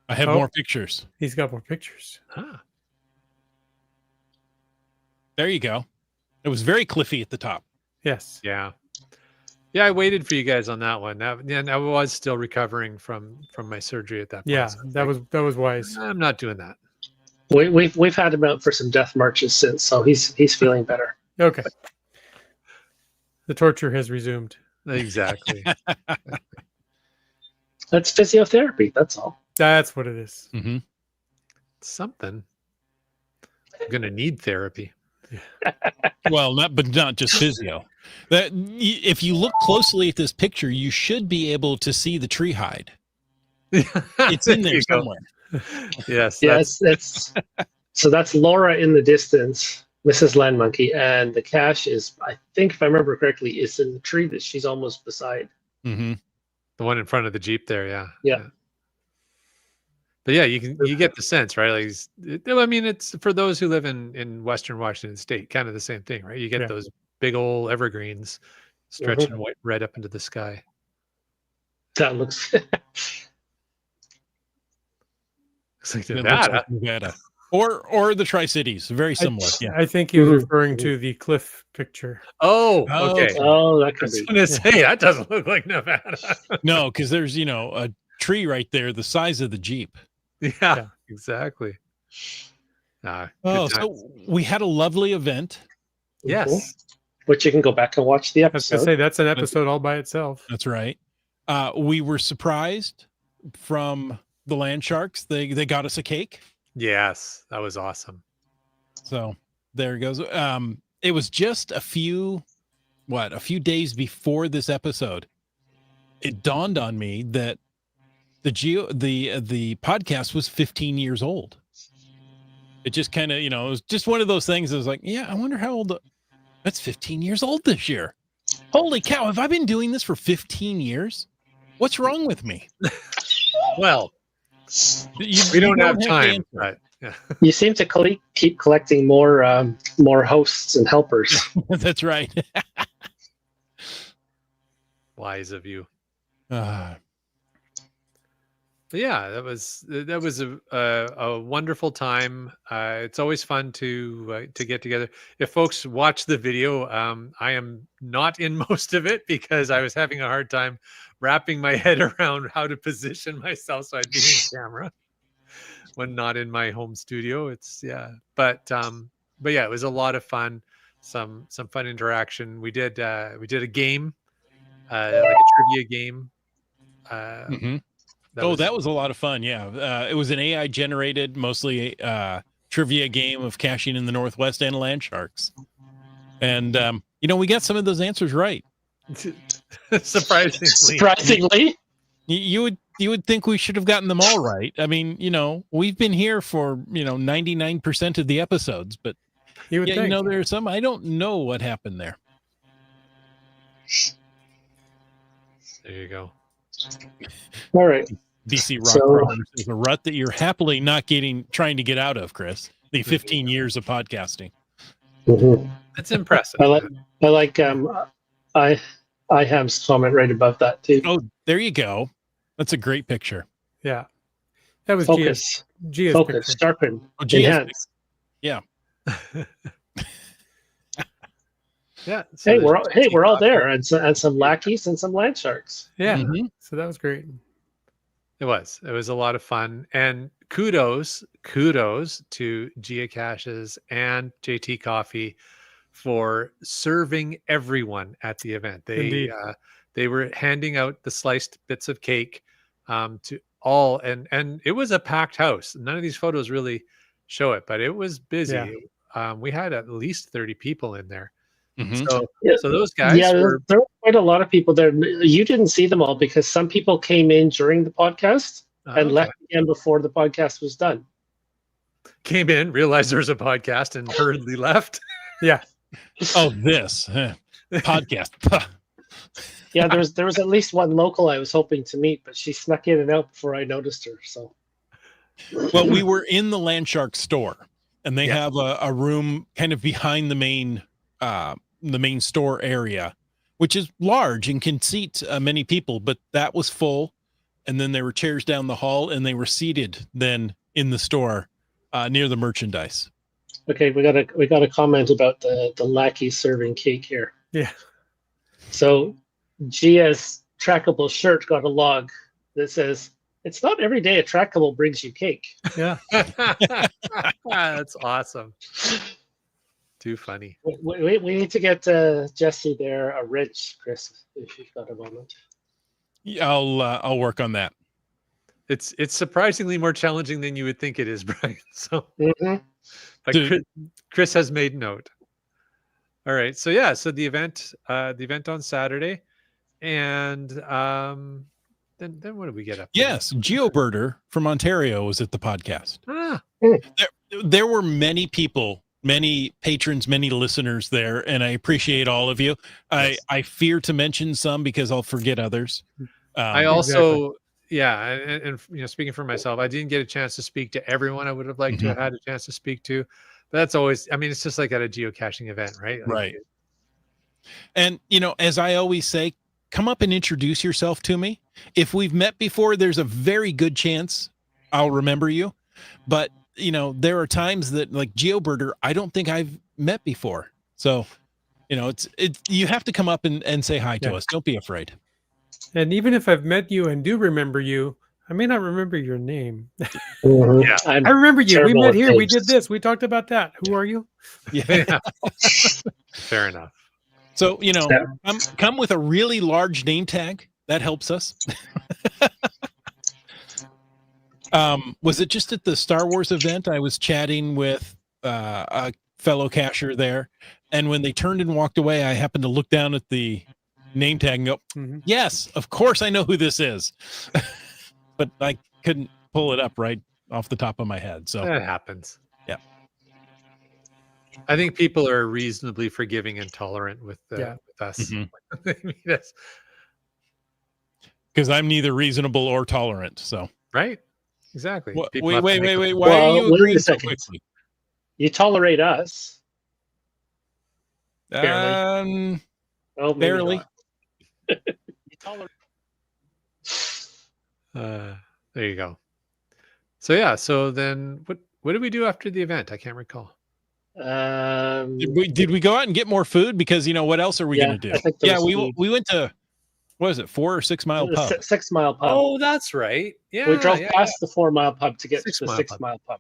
I have Oh. more pictures. he's got more pictures. Ah, There you go. It was very cliffy at the top. Yes. yeah. Yeah, I waited for you guys on that one. And I was still recovering from my surgery at that point. Yeah, so that was wise. I'm not doing that. We've had him out for some death marches since, so he's feeling better. Okay. The torture has resumed. Exactly. That's physiotherapy. That's all. That's what it is. Something. I'm gonna need therapy. Well, not just physio. If you look closely at this picture, you should be able to see the tree hide. It's in there somewhere. Yes. Yes, so that's Laura in the distance, Mrs. Land Monkey, and the cache is, I think if I remember correctly, is in the tree that she's almost beside. The one in front of the Jeep there, yeah. Yeah. But yeah, you get the sense, right? Like, I mean, it's for those who live in Western Washington State, kind of the same thing, right? You get Yeah. those big old evergreens stretching right up into the sky. That looks. Looks like It looks Nevada. like Nevada. Or the Tri-Cities, very similar. Yeah. I think he was Mhm. referring to the cliff picture. Oh, Oh, okay. Oh, that I could was be. going to say that doesn't look like Nevada. No, because there's a tree right there the size of the Jeep. Yeah, exactly. Good Oh, times. so we had a lovely event. Yes. Which you can go back and watch the I was going to episode. say that's an episode all by itself. That's right. We were surprised from the land sharks. They got us a cake. Yes, that was awesome. So there it goes. It was just a few days before this episode. It dawned on me that the podcast was 15 years old. It just kind of, it was just one of those things. I was like, yeah, I wonder how old. That's 15 years old this year. Holy cow. Have I been doing this for 15 years? What's wrong with me? Well, You we don't have the time, answer. but yeah. You seem to keep collecting more hosts and helpers. That's right. Wise of you. Uh, But yeah, that was a wonderful time. It's always fun to get together. If folks watch the video, I am not in most of it because I was having a hard time wrapping my head around how to position myself so I'd be in camera when not in my home studio. But yeah, it was a lot of fun. Some fun interaction. We did a game, like a trivia game. mhm. That was a lot of fun. Yeah. It was an AI generated, mostly trivia game of caching in the Northwest and land sharks. And, we got some of those answers right. surprisingly. Surprisingly, You would think we should have gotten them all right. I mean, we've been here for, 99% of the episodes, but You would think. there are some, I don't know what happened there. There you go. all right. BC Rock So- Crawlers is a rut that you're happily not trying to get out of, Chris. The 15 years of podcasting. Mhm. That's impressive. I like I have comment right above that too. Oh, there you go. That's a great picture. Yeah. That was Focus, Gia's focus, picture. sharpen, Oh, geez. enhance. Yeah. So Hey, there's we're all there, and some lackeys and some land sharks. Yeah. Mhm. So that was great. It was a lot of fun, and kudos to geocaches and JT Coffee for serving everyone at the event. Indeed. They were handing out the sliced bits of cake to all, and it was a packed house. None of these photos really show it, but it was busy. We had at least 30 people in there. Mhm. So those guys were there were quite a lot of people there. You didn't see them all because some people came in during the podcast and okay. left again before the podcast was done. Came in, realized there was a podcast, and hurriedly left. Yeah. Oh, this podcast. Yeah, there was at least one local I was hoping to meet, but she snuck in and out before I noticed her. So, Well, we were in the land shark store, and they Yes. have a room kind of behind the main store area, which is large and can seat many people, but that was full. And then there were chairs down the hall, and they were seated then in the store near the merchandise. okay, we got a comment about the lackey serving cake here. Yeah. So, Gia's trackable shirt got a log that says, "It's not every day a trackable brings you cake." Yeah. That's awesome. Too funny. We need to get Jesse there a wrench, Chris, if you've got a moment. Yeah, I'll work on that. It's surprisingly more challenging than you would think it is, Brian. So, Mhm. but Dude. Chris has made note. All right. So yeah. So the event on Saturday, and then what did we get up to? Yes, GeoBirder from Ontario was at the podcast. Ah, There were many people, many patrons, many listeners there, and I appreciate all of you. Yes. I fear to mention some because I'll forget others. I also, and speaking for myself, I didn't get a chance to speak to everyone I would have liked to have had a chance to speak to. But that's always, I mean, it's just like at a geocaching event, right? Like, right. And, as I always say, come up and introduce yourself to me. If we've met before, there's a very good chance I'll remember you. But, there are times that, like GeoBirder, I don't think I've met before. So, it's you have to come up and say hi to us. Don't be afraid. And even if I've met you and do remember you, I may not remember your name. Yeah. I remember you. We terrible met at here. We names. did this. We talked about that. Who are you? Yeah. Fair enough. So, come with a really large name tag. That helps us. Was it just at the Star Wars event? I was chatting with a fellow cacher there, and when they turned and walked away, I happened to look down at the name tag and go, yes, of course I know who this is. But I couldn't pull it up right off the top of my head. So that happens. Yeah. I think people are reasonably forgiving and tolerant with us. Because I'm neither reasonable or tolerant. So right. Exactly. Wait. People have to make Why Well, are you wait a agreeing so second. quickly? You tolerate us. Barely. Oh, maybe Barely. not. You tolerate. There you go. So yeah. So then, what did we do after the event? I can't recall. Did we go out and get more food? Because what else are we going to do? I think there was food. we went to, what is it, 4 or 6 mile pub? 6 mile pub. Oh, that's right. Yeah, we drove past the 4 mile pub to get to the 6 mile pub,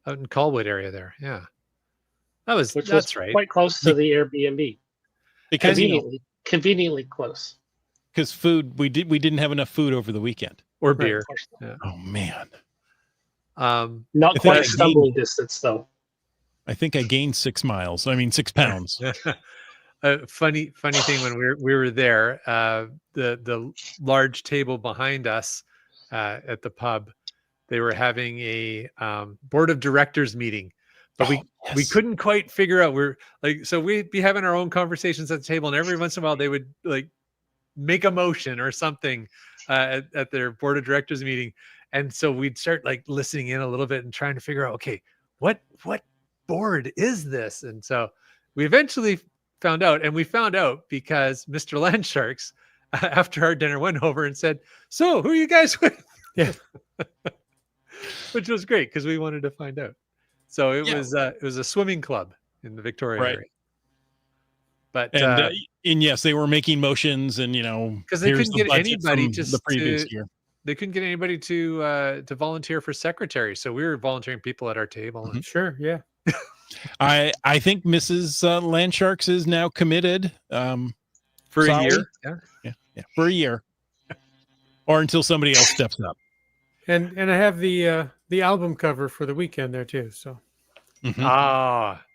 out in Colwood area there. Yeah, that's right. Quite close to the Airbnb. Because Conveniently close. Because food, we didn't have enough food over the weekend. Or beer. Yeah. Oh man. Not quite stumbling distance though. I think I gained 6 miles. I mean 6 pounds. Funny thing when we were there, the large table behind us at the pub, they were having a board of directors meeting, but we couldn't quite figure out. We'd be having our own conversations at the table, and every once in a while they would like make a motion or something at their board of directors meeting, and so we'd start like listening in a little bit and trying to figure out, okay, what board is this? And so we eventually found out, and we found out because Mr. Landsharks, after our dinner, went over and said, "So, who are you guys with?" Yeah, which was great because we wanted to find out. So it was a swimming club in the Victoria area. But and yes, they were making motions, and because they couldn't get anybody the previous year. They couldn't get anybody to volunteer for secretary, so we were volunteering people at our table. Sure, yeah. I think Mrs. Landsharks is now committed for a year. Yeah, for a year, or until somebody else steps up. And I have the album cover for the weekend there too. So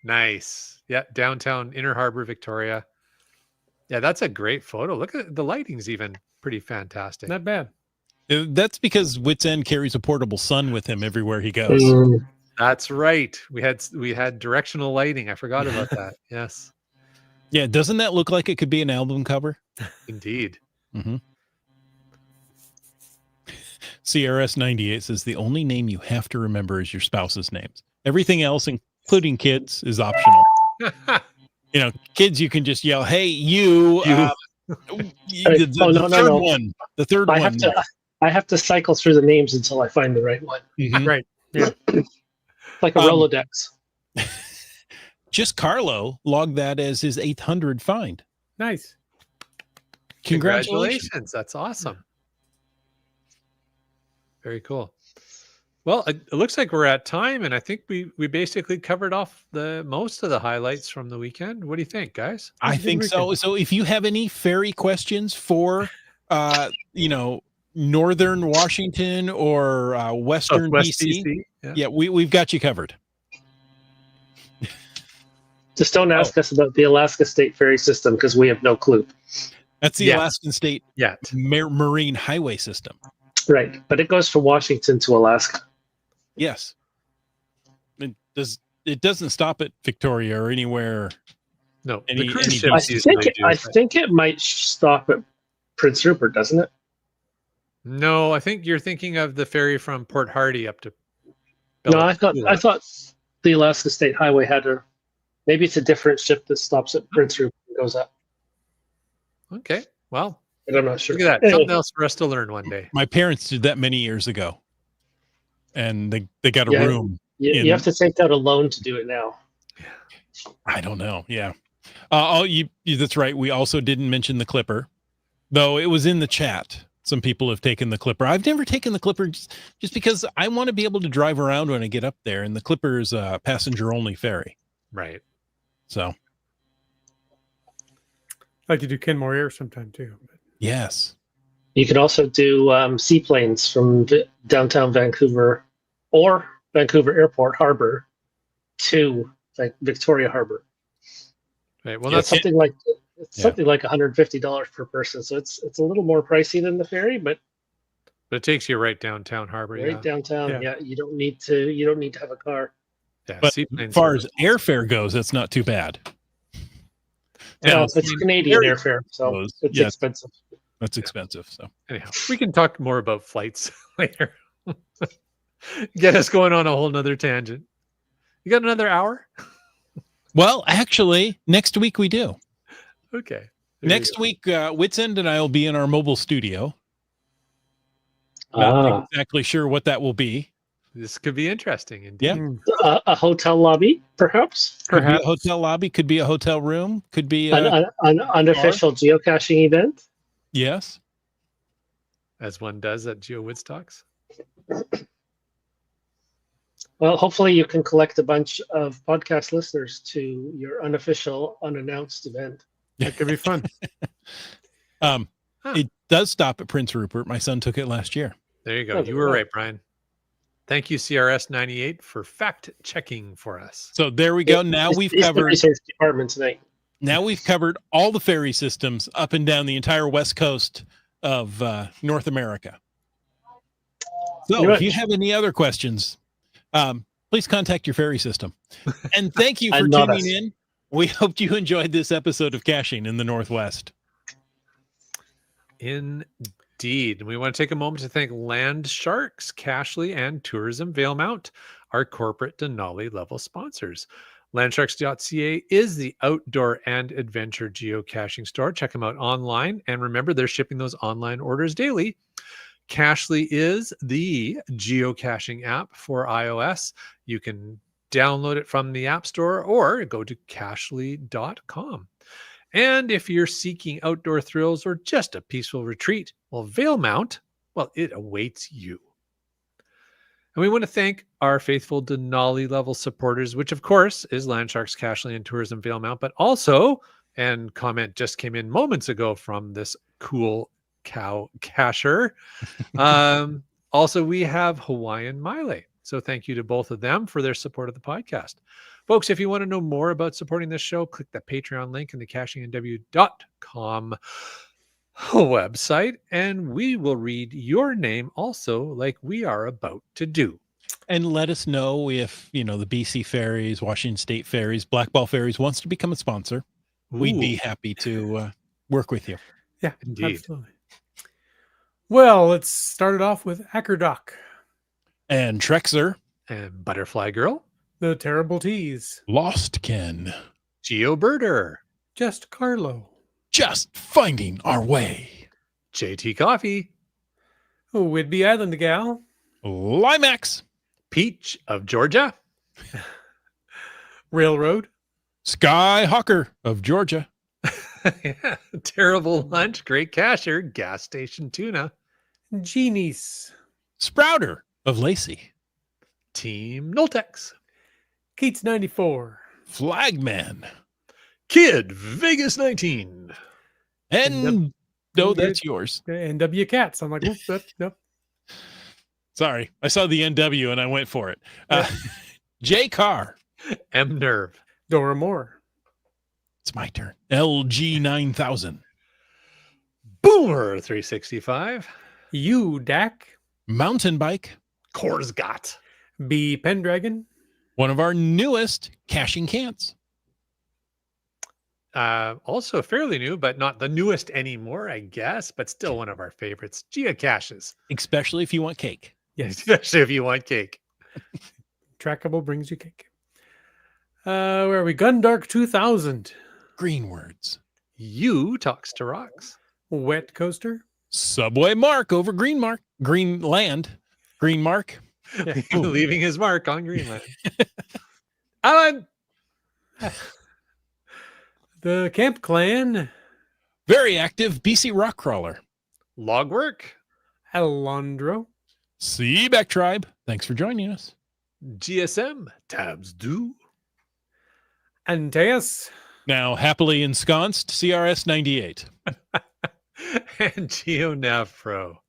nice. Yeah, downtown Inner Harbor, Victoria. Yeah, that's a great photo. Look at the lighting's even pretty fantastic. not bad. That's because Wits End carries a portable sun with him everywhere he goes. That's right. We had directional lighting. I forgot about that. Yes. Yeah, doesn't that look like it could be an album cover? Indeed. CRS 98 says the only name you have to remember is your spouse's names. Everything else, including kids, is optional. Kids, you can just yell, "Hey, you!" The third one. I have to cycle through the names until I find the right one. Right. Yeah. Like a Rolodex. Just Carlo logged that as his 800 find. Nice. Congratulations. That's awesome. Very cool. Well, it looks like we're at time, and I think we basically covered off most of the highlights from the weekend. What do you think, guys? I think so. So if you have any fairy questions for Northern Washington or Western BC, we've got you covered. Just don't ask us about the Alaska State Ferry System because we have no clue. That's the Alaskan State Marine Highway System. Right, but it goes from Washington to Alaska. Yes. It doesn't stop at Victoria or anywhere. No, I think it might stop at Prince Rupert, doesn't it? No, I think you're thinking of the ferry from Port Hardy up to. No, Bella I Coola. thought the Alaska State Highway had a. Maybe it's a different ship that stops at Prince Rupert and goes up. Okay, well, But I'm not sure. look at that. Anyway, Something else for us to learn one day. My parents did that many years ago, and they got a Yeah. room. you have to take out a loan to do it now. I don't know. Yeah. That's right. We also didn't mention the Clipper, though it was in the chat. Some people have taken the Clipper. I've never taken the Clipper just because I want to be able to drive around when I get up there, and the Clipper is a passenger only ferry. Right. So, I like to do Kenmore Air sometime too. yes. You can also do seaplanes from downtown Vancouver or Vancouver Airport Harbor to Victoria Harbor. Right. Well, Yeah, That's that's something like Yeah. something like $150 per person. So it's a little more pricey than the ferry, but but it takes you right downtown harbor. right Yeah. downtown, Yeah. yeah, you don't need to have a car. Yeah. But seaplanes as far are- as airfare goes, that's not too bad. Well, Now, it's Canadian ferry airfare, so goes, it's yes. expensive. That's expensive. So, anyhow, we can talk more about flights later. Get us going on a whole nother tangent. You got another hour? well, actually, next week we do. Okay. There you Next go. week, Witsend and I will be in our mobile studio. Not exactly sure what that will be. This could be interesting. Indeed. Yeah. Mm. A hotel lobby, perhaps. Could be a Perhaps. hotel lobby, could be a hotel room, could be An unofficial geocaching event. yes. As one does at Geo Woodstocks. Well, hopefully you can collect a bunch of podcast listeners to your unofficial, unannounced event. That could be fun. Um, Huh. It does stop at Prince Rupert. My son took it last year. There you go. Oh, You were wow. right, Brian. Thank you, CRS 98, for fact checking for us. So there we go. Now It's- we've it's the covered. research department tonight. Now we've covered all the ferry systems up and down the entire west coast of North America. So Pretty if you much. have any other questions, please contact your ferry system. And thank you for And not tuning us. in. We hope you enjoyed this episode of Caching in the Northwest. Indeed. We want to take a moment to thank Land Sharks, Cashley, and Tourism Valemount, our corporate Denali level sponsors. Landsharks.ca is the outdoor and adventure geocaching store. Check them out online. And remember, they're shipping those online orders daily. Cashley is the geocaching app for iOS. You can download it from the App Store or go to cashly.com. And if you're seeking outdoor thrills or just a peaceful retreat, well, Valemount, well, it awaits you. And we want to thank our faithful Denali level supporters, which of course is Landsharks, Cashley, and Tourism Valemount, but also, and comment just came in moments ago from this cool cow cacher. Also, we have Hawaiian Maile. So thank you to both of them for their support of the podcast. Folks, if you want to know more about supporting this show, click the Patreon link in the cachingandw.com website, and we will read your name also, like we are about to do. And let us know if, the BC Ferries, Washington State Ferries, Black Ball Ferries wants to become a sponsor. We'd be Ooh, happy to work with you. Yeah, Indeed. absolutely. Well, let's start it off with Ackerdoc, And Trexer, and Butterfly Girl, the Terrible Teas, Lost Ken, GeoBirder, Just Carlo, just finding our way. JT Coffee, Whidbey Island Gal, Limax, Peach of Georgia, Railroad, Skyhawker of Georgia, yeah, Terrible Lunch, Great Casher, Gas Station Tuna, Genies, Sprouter of Lacey, Team Noltex, Keats 94, Flagman, Kid Vegas 19, and no, that's yours. NW Cats. I'm like, oop, nope. Sorry, I saw the NW and I went for it. J Carr, M Nerve, Dora Moore, it's my turn. LG 9000, Boomer 365, U Dak, Mountain Bike, Korsgat, B Pendragon, one of our newest caching cans. also fairly new, but not the newest anymore, I guess, but still one of our favorites, geocaches. Especially if you want cake. Yes. Especially if you want cake. Trackable brings you cake. Where are we? Gundark 2000. Green words. You talks to rocks. Wet Coaster. Subway Mark over Greenland. Green Mark. Yeah. Leaving his mark on Greenland. Alan. The Camp Clan. Very active BC Rock Crawler. Log work. Alondro. Seaback Tribe. Thanks for joining us. GSM. Tabs do. Antaeus. Now, happily ensconced CRS 98. And GeoNav Pro.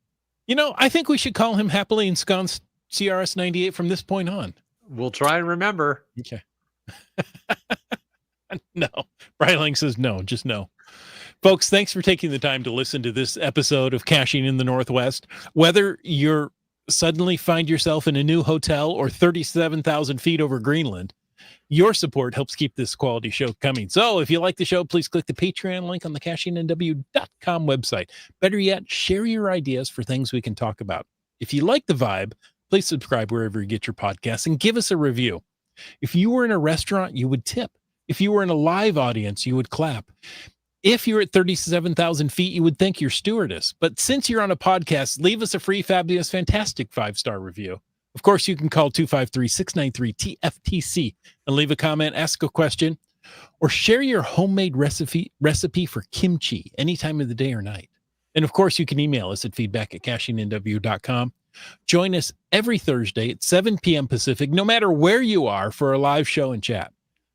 You know, I think we should call him happily ensconced CRS 98 from this point on. We'll try and remember. Okay. No. Bryling says no, just no. Folks, thanks for taking the time to listen to this episode of Caching in the Northwest. Whether you're suddenly find yourself in a new hotel or 37,000 feet over Greenland, your support helps keep this quality show coming. So if you like the show, please click the Patreon link on the cashingnw.com website. Better yet, share your ideas for things we can talk about. If you like the vibe, please subscribe wherever you get your podcasts and give us a review. If you were in a restaurant, you would tip. If you were in a live audience, you would clap. If you're at 37,000 feet, you would thank your stewardess. But since you're on a podcast, leave us a free, fabulous, fantastic 5-star review. Of course, you can call 253-693-TFTC and leave a comment, ask a question, or share your homemade recipe for kimchi any time of the day or night. And of course, you can email us at feedback@cashingnw.com. Join us every Thursday at 7 p.m. Pacific, no matter where you are, for a live show and chat.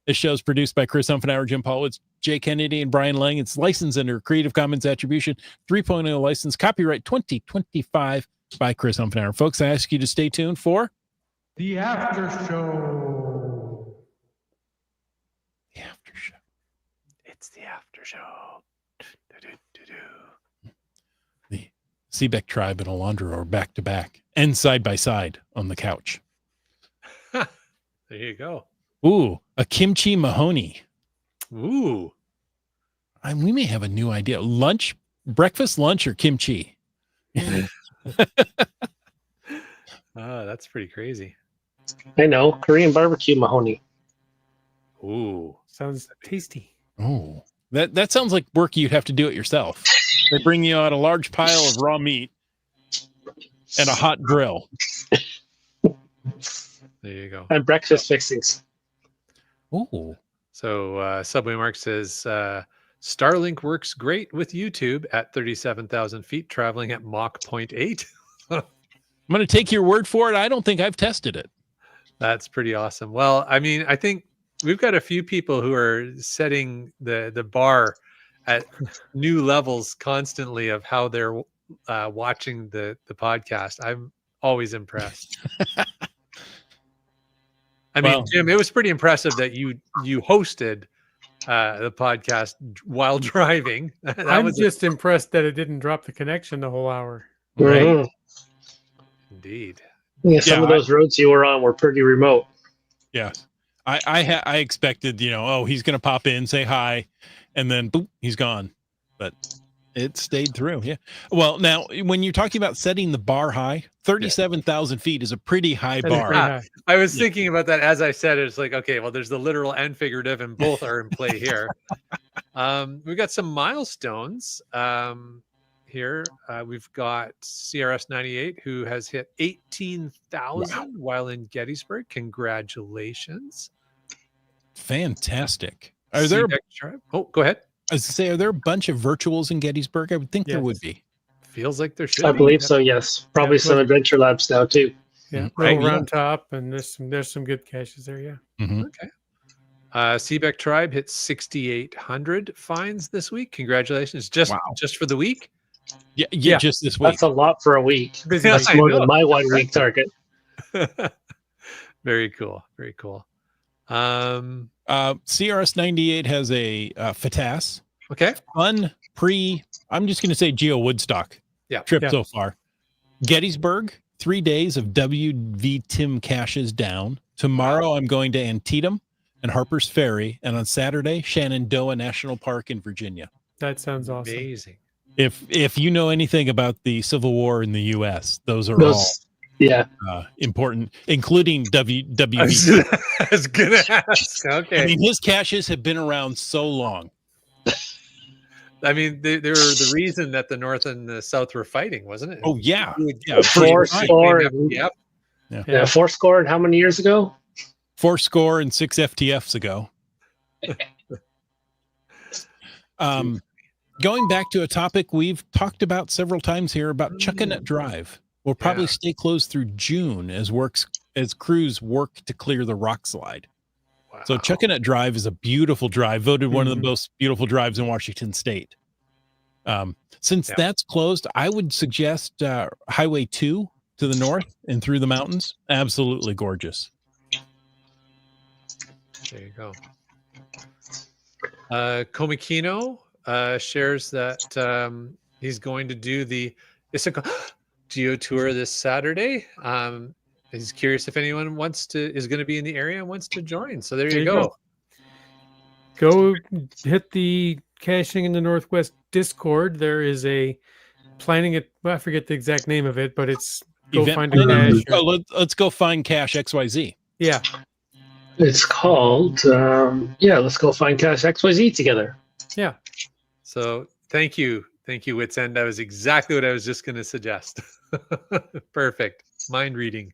This show is produced by Chris Humphenauer, Jim Paulwitz, Jay Kennedy, and Brian Lang. It's licensed under Creative Commons Attribution 3.0 license, copyright 2025 by Chris Humphenauer. Folks, I ask you to stay tuned for The After Show. the after show. It's the after show. The Seabeck Tribe and Alondra are back to back and side by side on the couch. There you go. Ooh, a kimchi Mahoney. Ooh. We may have a new idea. Breakfast, lunch, or kimchi? That's pretty crazy. I know. Korean barbecue Mahoney. Ooh. Sounds tasty. Oh, that sounds like work you'd have to do it yourself. They bring you out a large pile of raw meat and a hot grill. There you go. And breakfast fixings. Oh, So Subway Mark says Starlink works great with YouTube at 37,000 feet, traveling at Mach 0.8. I'm going to take your word for it. I don't think I've tested it. That's pretty awesome. Well, I mean, I think we've got a few people who are setting the bar at new levels constantly of how they're watching the podcast. I'm always impressed. I mean, Jim, it was pretty impressive that you hosted the podcast while driving. I'm just impressed that it didn't drop the connection the whole hour. Right. Mhm. Indeed. Yeah, some of those roads you were on were pretty remote. Yeah. I expected, he's going to pop in, say hi, and then boop, he's gone. But it stayed through. Yeah. Well, now, when you're talking about setting the bar high, 37,000 feet is a pretty high That is bar. pretty high. I was thinking about that as I said it. It's like, okay, well, there's the literal and figurative, and both are in play here. We've got some milestones here. We've got CRS 98, who has hit 18,000 while in Gettysburg. Congratulations. Fantastic. Are there, Oh, go ahead. I was to say, are there a bunch of virtuals in Gettysburg? I would think there would Yes. be. Feels like there should I be. believe so, yes. Probably some adventure labs now, too. Yeah, Right, little yeah. round top, and there's some good caches there. Yeah. Mhm. Okay. Seabeck Tribe hit 6,800 finds this week. Congratulations. Just for the week? Yeah, Yeah. just this week. That's a lot for a week. Busy Yeah, week. I More know. than my 1 week target. Very cool. Very cool. CRS 98 has a FATAS. Okay. Fun I'm just going to say Geo Woodstock trip Yeah. so far. Gettysburg, 3 days of WV Tim caches down. Tomorrow I'm going to Antietam. and Harper's Ferry, and on Saturday, Shenandoah National Park in Virginia. That sounds awesome. Amazing. If you know anything about the Civil War in the U.S., those are Yeah. all important, including WW. I was gonna ask. Okay. I mean, his caches have been around so long. I mean, they were the reason that the North and the South were fighting, wasn't it? Oh yeah, Yeah. Four score. Yep. Yeah, 4 score and how many years ago? 4 score and 6 FTFs ago. Going back to a topic we've talked about several times here about Chuckanut Drive. We'll probably stay closed through June as crews work to clear the rock slide. Wow. So Chuckanut Drive is a beautiful drive, voted one of the most beautiful drives in Washington State. Since that's closed, I would suggest Highway 2 to the north and through the mountains. Absolutely gorgeous. There you go. Komikino shares that he's going to do the Issaquah Geo Tour this Saturday. He's curious if anyone is going to be in the area and wants to join. So there you go. Go hit the Caching in the Northwest Discord. There is a planning it. Well, I forget the exact name of it, but it's go Event find a planning. cache. Let's go find cache XYZ. Yeah. It's called, let's go find Cache XYZ together. Yeah. So thank you. Thank you, Wits End. That was exactly what I was just going to suggest. Perfect. Mind reading.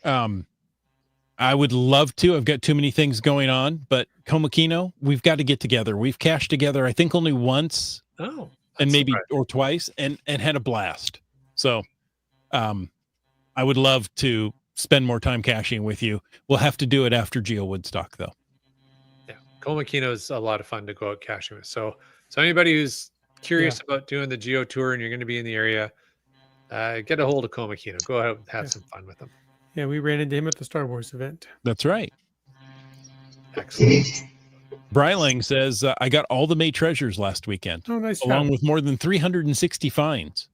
I would love to. I've got too many things going on, but Komikino, we've got to get together. We've cached together, I think, only once. Oh, and maybe or twice, and had a blast. So, I would love to spend more time caching with you. We'll have to do it after Geo Woodstock, though. Yeah, Komikino is a lot of fun to go out caching with. So anybody who's curious about doing the Geo Tour and you're going to be in the area, get a hold of Komikino. Go out and have some fun with them. Yeah, we ran into him at the Star Wars event. That's right. Excellent. Bryling says, I got all the May treasures last weekend, Oh, nice along job. with more than 360 finds.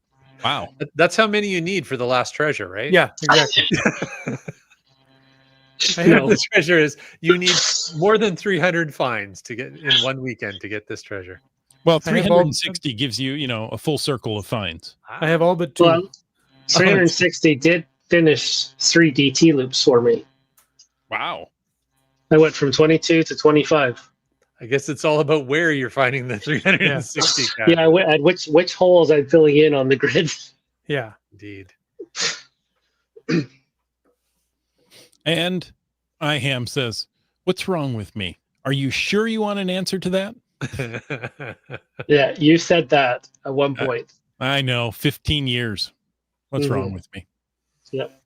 Wow. That's how many you need for the last treasure, right? Yeah, exactly. The treasure is you need more than 300 finds to get in one weekend to get this treasure. Well, 360 gives you, a full circle of finds. I have all but 2. Well, 360 did finish 3 DT loops for me. Wow. I went from 22 to 25. I guess it's all about where you're finding the 360. Yeah, I went at which holes I'm filling in on the grid. Yeah. Indeed. And IHAM says, what's wrong with me? Are you sure you want an answer to that? Yeah, you said that at one point. I know, 15 years. What's wrong with me? Yep.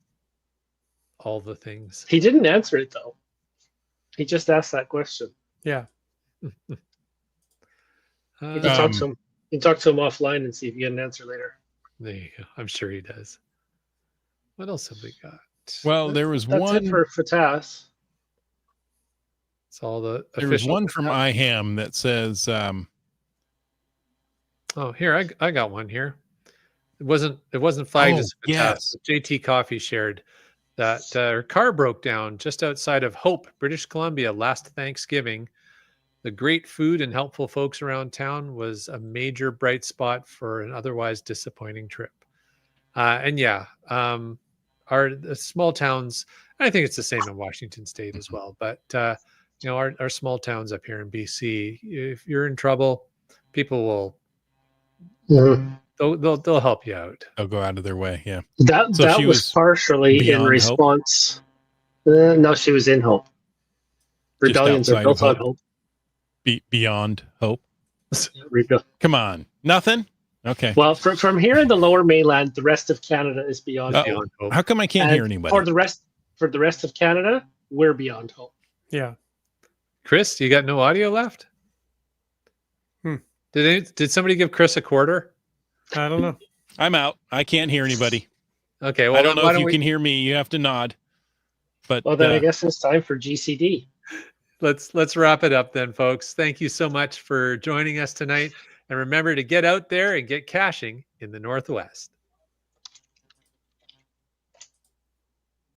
All the things. He didn't answer it, though. He just asked that question. Yeah. You can talk to him. You can talk to him offline and see if you get an answer later. There you go. I'm sure he does. What else have we got? Well, there was That's one it for FATAS. It's all the there was one from IHAM that says oh, here I got one here. It wasn't flagged as FATAS. yes. JT Coffee shared that her car broke down just outside of Hope, British Columbia last Thanksgiving. The great food and helpful folks around town was a major bright spot for an otherwise disappointing trip. Our small towns, I think it's the same in Washington State as well, but our small towns up here in BC, if you're in trouble, people will they'll help you out. they'll go out of their way. Yeah. That was partially in response. No, she was in Hope. Rebellions are built on hope. Beyond Hope. Rebuild. Come on. Nothing? Okay. Well, from here in the lower mainland, the rest of Canada is beyond Beyond Hope. How come I can't hear anybody? For the rest of Canada, we're beyond hope. Yeah. Chris, you got no audio left? Did somebody give Chris a quarter? I don't know. I'm out. I can't hear anybody. Okay, well, I don't know if you can hear me. You have to nod. But Well, then I guess it's time for GCD. Let's wrap it up then, folks. Thank you so much for joining us tonight. And remember to get out there and get caching in the Northwest.